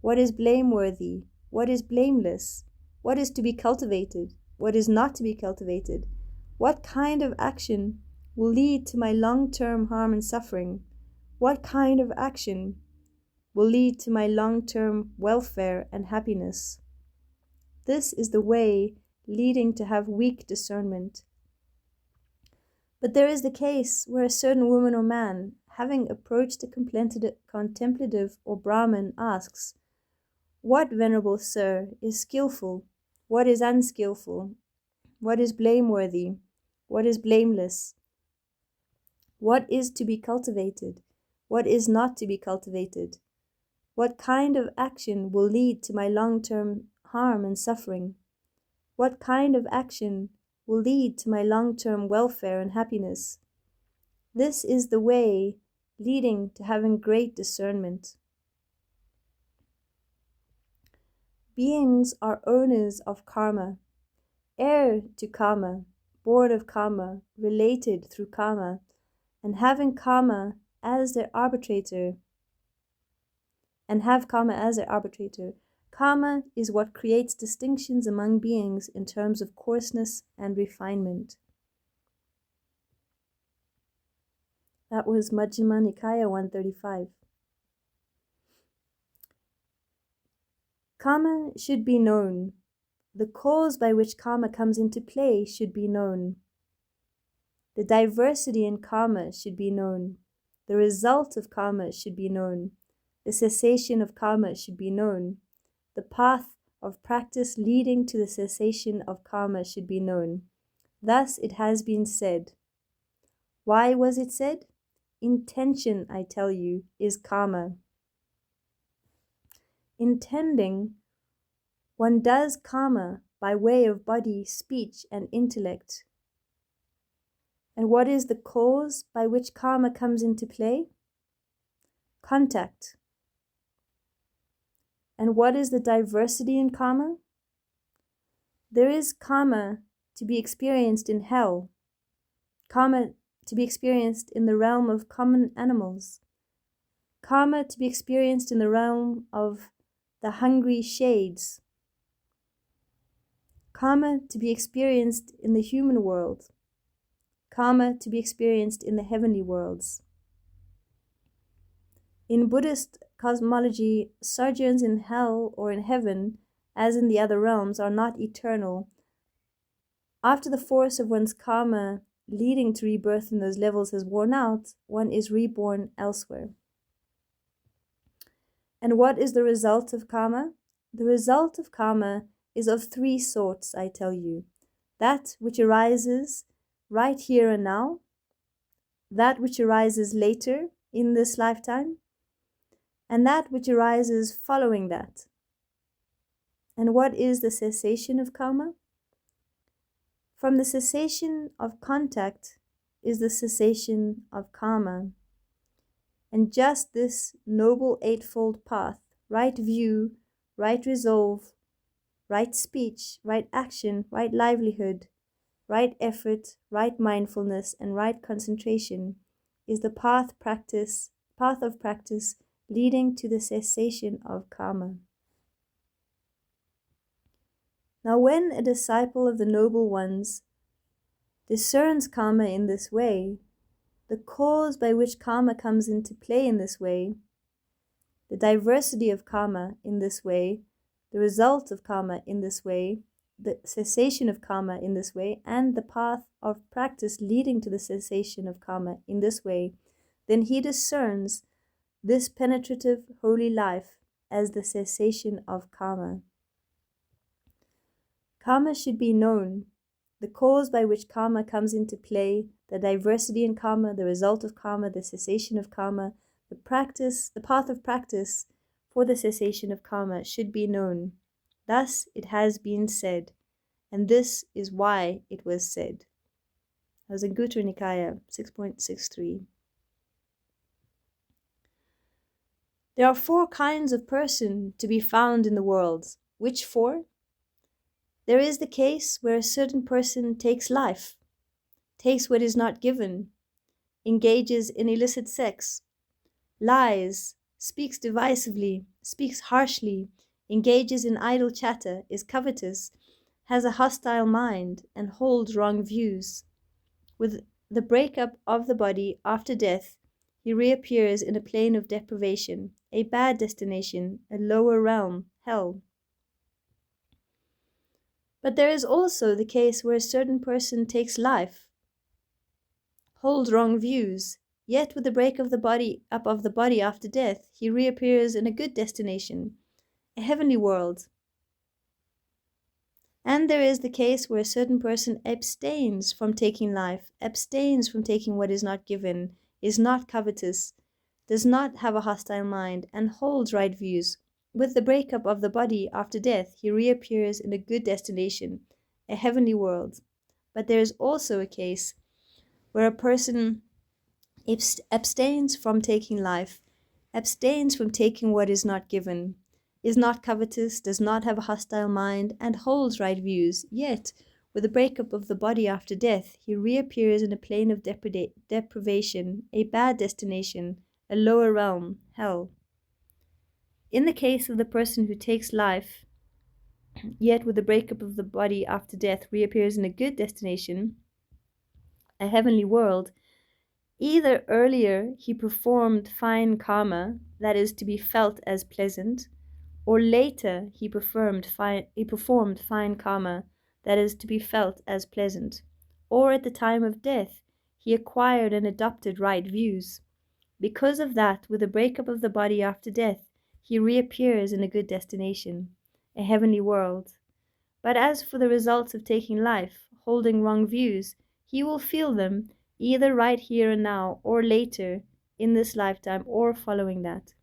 What is blameworthy? What is blameless? What is to be cultivated? What is not to be cultivated? What kind of action will lead to my long-term harm and suffering? What kind of action will lead to my long-term welfare and happiness?" This is the way leading to have weak discernment. But there is the case where a certain woman or man, having approached a contemplative or Brahmin, asks, "What, venerable sir, is skillful? What is unskillful? What is blameworthy? What is blameless? What is to be cultivated? What is not to be cultivated? What kind of action will lead to my long-term harm and suffering? What kind of action will lead to my long-term welfare and happiness?" This is the way leading to having great discernment. Beings are owners of karma, heir to karma, born of karma, related through karma, and having karma as their arbitrator. Karma is what creates distinctions among beings in terms of coarseness and refinement. That was Majjhima Nikaya 135. Karma should be known. The cause by which karma comes into play should be known. The diversity in karma should be known. The result of karma should be known. The cessation of karma should be known. The path of practice leading to the cessation of karma should be known. Thus it has been said. Why was it said? Intention, I tell you, is karma. Intending, one does karma by way of body, speech, and intellect. And what is the cause by which karma comes into play? Contact. And what is the diversity in karma? There is karma to be experienced in hell, karma to be experienced in the realm of common animals, karma to be experienced in the realm of the hungry shades, karma to be experienced in the human world, karma to be experienced in the heavenly worlds. In Buddhist cosmology, sojourns in hell or in heaven, as in the other realms, are not eternal. After the force of one's karma leading to rebirth in those levels has worn out, one is reborn elsewhere. And what is the result of karma? The result of karma is of three sorts, I tell you. That which arises right here and now, that which arises later in this lifetime, and that which arises following that. And what is the cessation of karma? From the cessation of contact is the cessation of karma. And just this noble eightfold path, right view, right resolve, right speech, right action, right livelihood, right effort, right mindfulness, and right concentration, is the path of practice leading to the cessation of Kamma. Now, when a disciple of the Noble Ones discerns Kamma in this way, the cause by which Kamma comes into play in this way, the diversity of Kamma in this way, the result of Kamma in this way, the cessation of Kamma in this way, and the path of practice leading to the cessation of Kamma in this way, then he discerns this penetrative holy life as the cessation of Kamma. Kamma should be known, the cause by which Kamma comes into play, the diversity in Kamma, the result of Kamma, the cessation of Kamma, the path of practice for the cessation of Kamma should be known. Thus it has been said, and this is why it was said. That was in Anguttara Nikaya 6.63. There are 4 kinds of person to be found in the world. Which 4? There is the case where a certain person takes life, takes what is not given, engages in illicit sex, lies, speaks divisively, speaks harshly, engages in idle chatter, is covetous, has a hostile mind, and holds wrong views. With the breakup of the body after death, he reappears in a plane of deprivation, a bad destination, a lower realm, hell. But there is also the case where a certain person takes life, holds wrong views, yet with the break of the body after death, he reappears in a good destination, a heavenly world. And there is the case where a certain person abstains from taking life, abstains from taking what is not given, is not covetous, does not have a hostile mind, and holds right views. With the breakup of the body after death, he reappears in a good destination, a heavenly world. But there is also a case where a person abstains from taking life, abstains from taking what is not given, is not covetous, does not have a hostile mind, and holds right views, yet, with the breakup of the body after death, he reappears in a plane of deprivation, a bad destination, a lower realm, hell. In the case of the person who takes life, yet with the breakup of the body after death reappears in a good destination, a heavenly world, either earlier he performed fine karma, that is to be felt as pleasant, or later he performed fine karma, that is to be felt as pleasant, or at the time of death he acquired and adopted right views. Because of that, with the breakup of the body after death, he reappears in a good destination, a heavenly world. But as for the results of taking life, holding wrong views, he will feel them either right here and now, or later in this lifetime, or following that.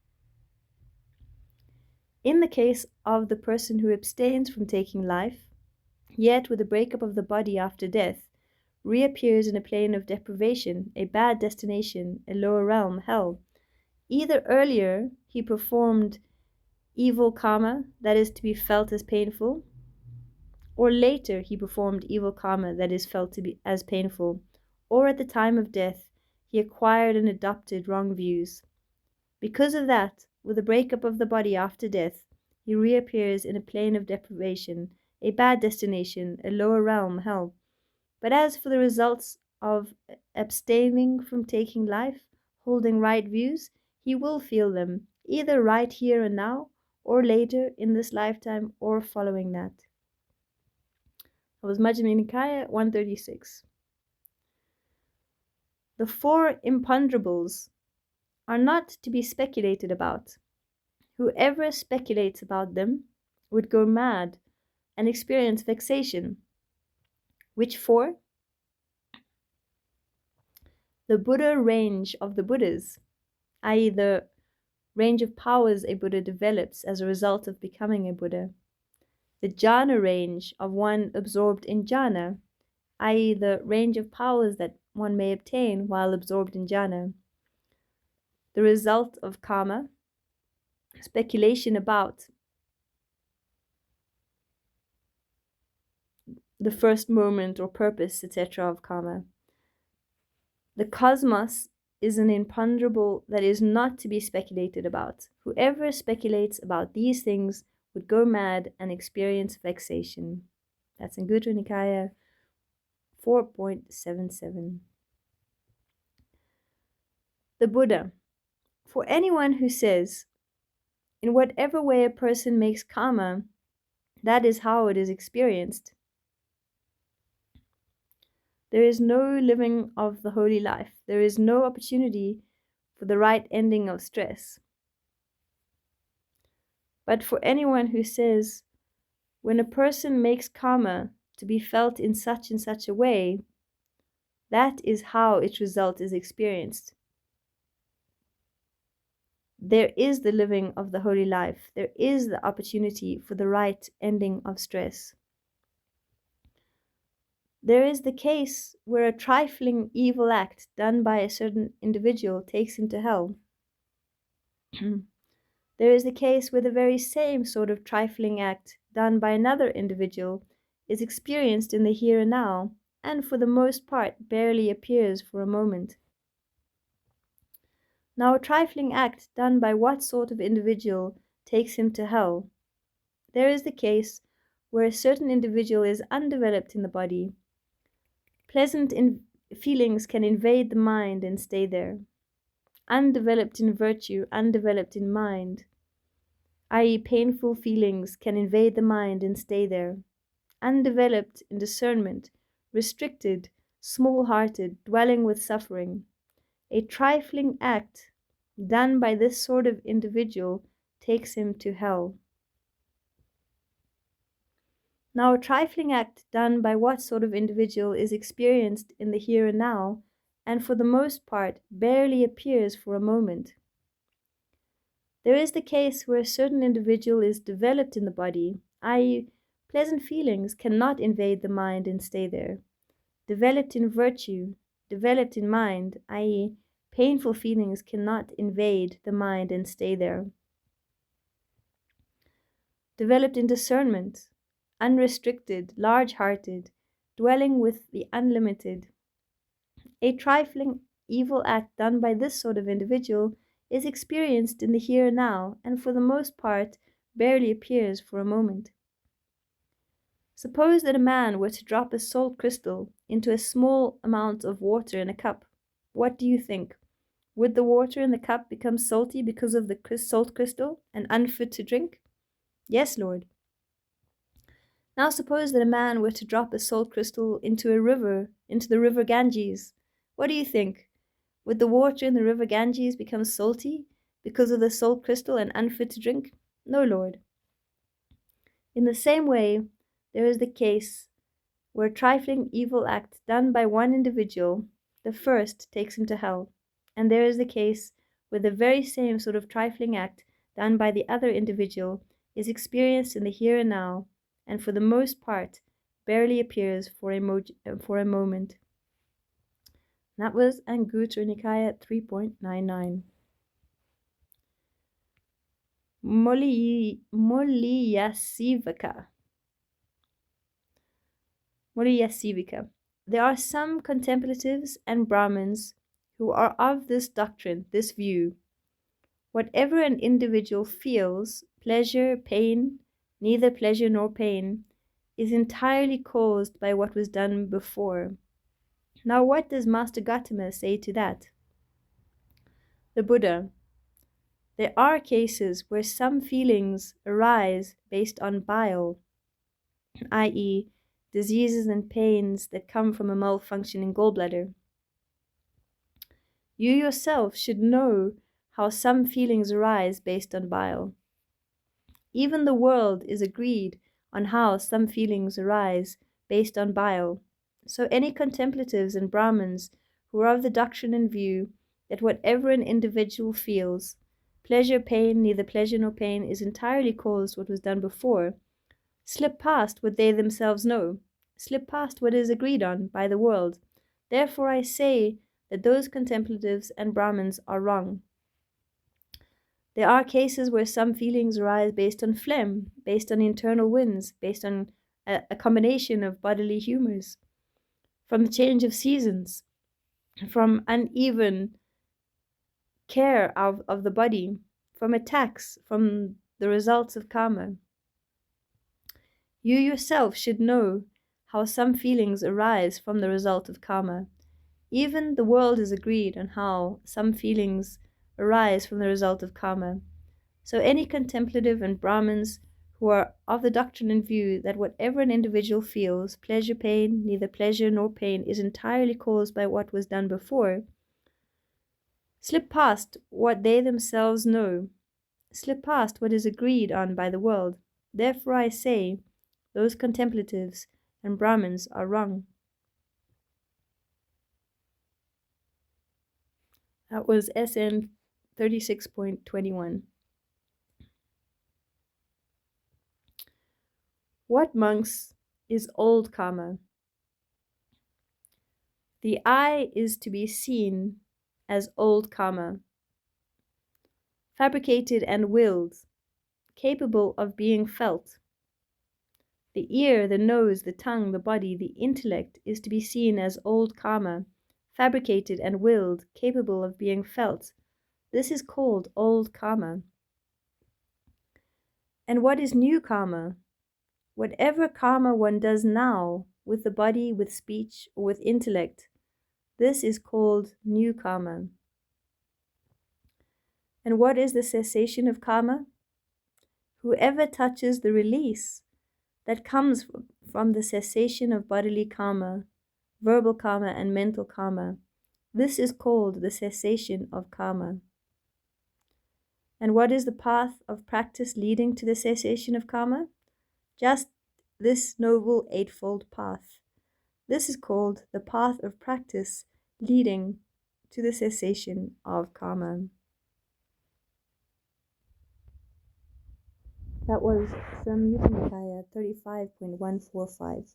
In the case of the person who abstains from taking life, yet with the breakup of the body after death, reappears in a plane of deprivation, a bad destination, a lower realm, hell. Either earlier he performed evil karma, that is to be felt as painful, or later he performed evil karma that is felt to be as painful, or at the time of death he acquired and adopted wrong views. Because of that, with the breakup of the body after death, he reappears in a plane of deprivation, a bad destination, a lower realm, hell. But as for the results of abstaining from taking life, holding right views, he will feel them, either right here and now, or later in this lifetime, or following that. That was Majjhima Nikaya 136. The 4 imponderables are not to be speculated about. Whoever speculates about them would go mad and experience vexation. Which 4? The Buddha range of the Buddhas, i.e. the range of powers a Buddha develops as a result of becoming a Buddha. The jhana range of one absorbed in jhana, i.e. the range of powers that one may obtain while absorbed in jhana. The result of karma, speculation about the first moment or purpose, etc. of karma. The cosmos is an imponderable that is not to be speculated about. Whoever speculates about these things would go mad and experience vexation. That's in Anguttara Nikaya 4.77. The Buddha. For anyone who says, in whatever way a person makes kamma, that is how it is experienced, there is no living of the holy life. There is no opportunity for the right ending of stress. But for anyone who says, when a person makes kamma to be felt in such and such a way, that is how its result is experienced. There is the living of the holy life. There is the opportunity for the right ending of stress. There is the case where a trifling evil act done by a certain individual takes him to hell. There is the case where the very same sort of trifling act done by another individual is experienced in the here and now, and for the most part barely appears for a moment. Now, a trifling act done by what sort of individual takes him to hell? There is the case where a certain individual is undeveloped in the body. Pleasant feelings can invade the mind and stay there. Undeveloped in virtue, undeveloped in mind, i.e., painful feelings can invade the mind and stay there. Undeveloped in discernment, restricted, small-hearted, dwelling with suffering. A trifling act done by this sort of individual takes him to hell. Now, a trifling act done by what sort of individual is experienced in the here and now, and for the most part barely appears for a moment. There is the case where a certain individual is developed in the body, i.e., pleasant feelings cannot invade the mind and stay there. Developed in virtue, developed in mind, i.e., painful feelings cannot invade the mind and stay there. Developed in discernment, unrestricted, large-hearted, dwelling with the unlimited. A trifling evil act done by this sort of individual is experienced in the here and now, and for the most part barely appears for a moment. Suppose that a man were to drop a salt crystal into a small amount of water in a cup. What do you think? Would the water in the cup become salty because of the salt crystal and unfit to drink? Yes, Lord. Now suppose that a man were to drop a salt crystal into a river, into the river Ganges. What do you think? Would the water in the river Ganges become salty because of the salt crystal and unfit to drink? No, Lord. In the same way, there is the case where a trifling evil act done by one individual, the first, takes him to hell. And there is the case where the very same sort of trifling act done by the other individual is experienced in the here and now, and for the most part barely appears for a moment. That was Anguttara Nikaya 3.99. Moliyasivika. There are some contemplatives and Brahmins who are of this doctrine, this view. Whatever an individual feels, pleasure, pain, neither pleasure nor pain, is entirely caused by what was done before. Now, what does Master Gautama say to that? The Buddha. There are cases where some feelings arise based on bile, i.e., diseases and pains that come from a malfunctioning gallbladder. You yourself should know how some feelings arise based on bile. Even the world is agreed on how some feelings arise based on bile. So any contemplatives and Brahmins who are of the doctrine and view that whatever an individual feels, pleasure, pain, neither pleasure nor pain, is entirely caused what was done before, slip past what they themselves know, slip past what is agreed on by the world. Therefore I say that those contemplatives and Brahmins are wrong. There are cases where some feelings arise based on phlegm, based on internal winds, based on a combination of bodily humors, from the change of seasons, from uneven care of the body, from attacks, from the results of karma. You yourself should know how some feelings arise from the result of karma. Even the world is agreed on how some feelings arise from the result of karma. So any contemplative and Brahmins who are of the doctrine and view that whatever an individual feels, pleasure, pain, neither pleasure nor pain, is entirely caused by what was done before, slip past what they themselves know, slip past what is agreed on by the world. Therefore I say, those contemplatives and Brahmins are wrong. That was SN 36.21. What, monks, is old karma? The eye is to be seen as old karma, fabricated and willed, capable of being felt. The ear, the nose, the tongue, the body, the intellect is to be seen as old karma, fabricated and willed, capable of being felt. This is called old karma. And what is new karma? Whatever karma one does now, with the body, with speech, or with intellect, this is called new karma. And what is the cessation of karma? Whoever touches the release that comes from the cessation of bodily karma, verbal karma, and mental karma, this is called the cessation of karma. And what is the path of practice leading to the cessation of karma? Just this noble eightfold path. This is called the path of practice leading to the cessation of karma. That was Samyutta Nikaya 35.145.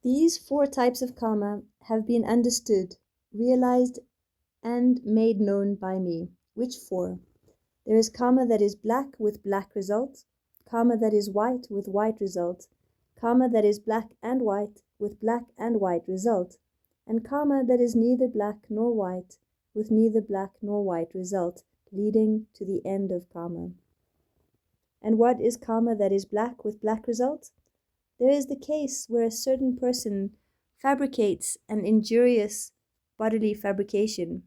These four types of karma have been understood, realized, and made known by me. Which four? There is karma that is black with black result, karma that is white with white result, karma that is black and white with black and white result, and karma that is neither black nor white with neither black nor white result, leading to the end of karma. And what is karma that is black with black result? There is the case where a certain person fabricates an injurious bodily fabrication,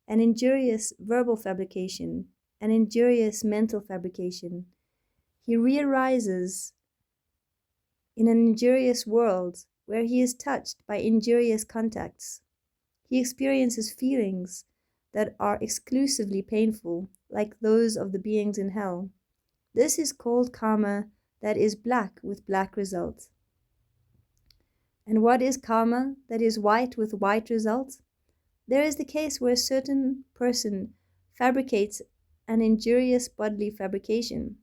an injurious verbal fabrication, an injurious mental fabrication. He rearises in an injurious world where he is touched by injurious contacts. He experiences feelings that are exclusively painful, like those of the beings in hell. This is called karma that is black with black result. And what is karma that is white with white result? There is the case where a certain person fabricates an injurious bodily fabrication,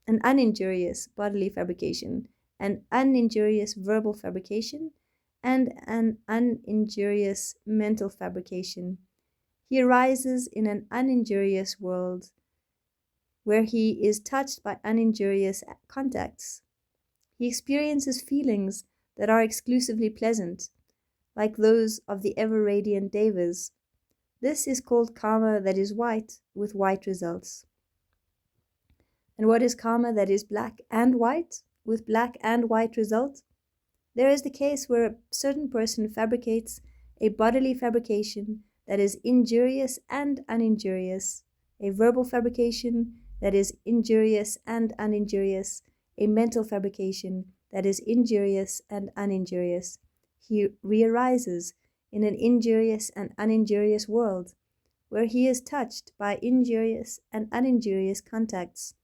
an uninjurious bodily fabrication, an uninjurious verbal fabrication, and an uninjurious mental fabrication. He arises in an uninjurious world where he is touched by uninjurious contacts. He experiences feelings that are exclusively pleasant, like those of the ever-radiant devas. This is called karma that is white with white results. And what is karma that is black and white with black and white results? There is the case where a certain person fabricates a bodily fabrication that is injurious and uninjurious, a verbal fabrication that is injurious and uninjurious, a mental fabrication that is injurious and uninjurious. He rearises in an injurious and uninjurious world where he is touched by injurious and uninjurious contacts.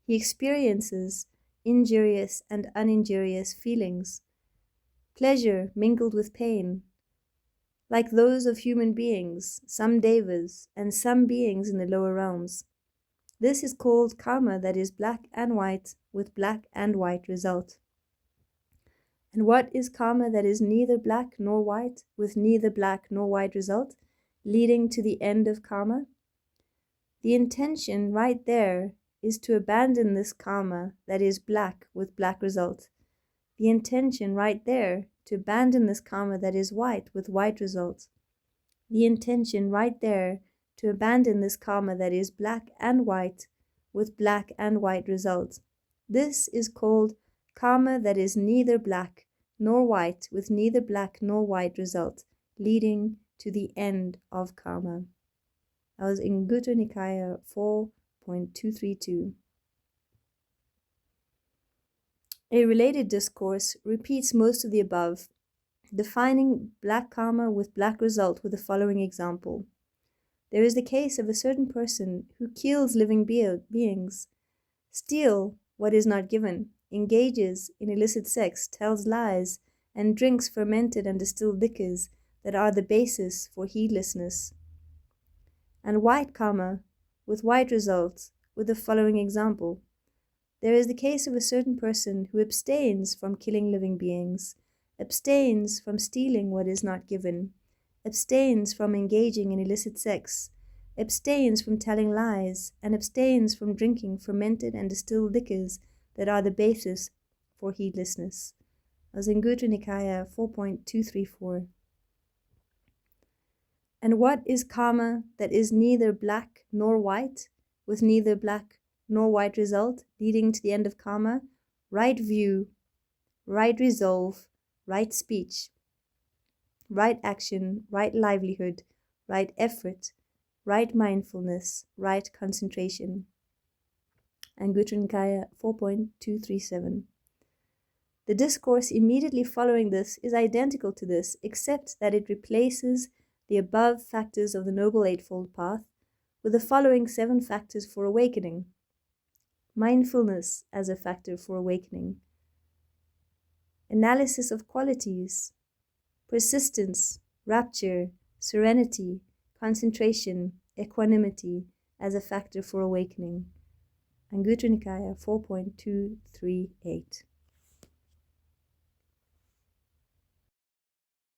He experiences injurious and uninjurious feelings, pleasure mingled with pain, like those of human beings, some devas, and some beings in the lower realms. This is called karma that is black and white with black and white result. And what is karma that is neither black nor white with neither black nor white result, leading to the end of karma? The intention right there is to abandon this karma that is black with black result, the intention right there to abandon this karma that is white with white results. The intention right there to abandon this karma that is black and white with black and white results. This is called karma that is neither black nor white with neither black nor white result, leading to the end of karma. That was in Gutta Nikaya 4.232. A related discourse repeats most of the above, defining black karma with black result with the following example. There is the case of a certain person who kills living beings, steals what is not given, engages in illicit sex, tells lies, and drinks fermented and distilled liquors that are the basis for heedlessness. And white karma with white results with the following example. There is the case of a certain person who abstains from killing living beings, abstains from stealing what is not given, abstains from engaging in illicit sex, abstains from telling lies, and abstains from drinking fermented and distilled liquors that are the basis for heedlessness. As in Gutta Nikaya 4.234. And what is karma that is neither black nor white, with neither black nor white result, leading to the end of karma? Right view, right resolve, right speech, right action, right livelihood, right effort, right mindfulness, right concentration. And Gutta Nikaya 4.237. The discourse immediately following this is identical to this, except that it replaces the above factors of the Noble Eightfold Path with the following 7 factors for awakening. Mindfulness as a factor for awakening. Analysis of qualities. Persistence, rapture, serenity, concentration, equanimity as a factor for awakening. And Gutta Nikaya 4.238.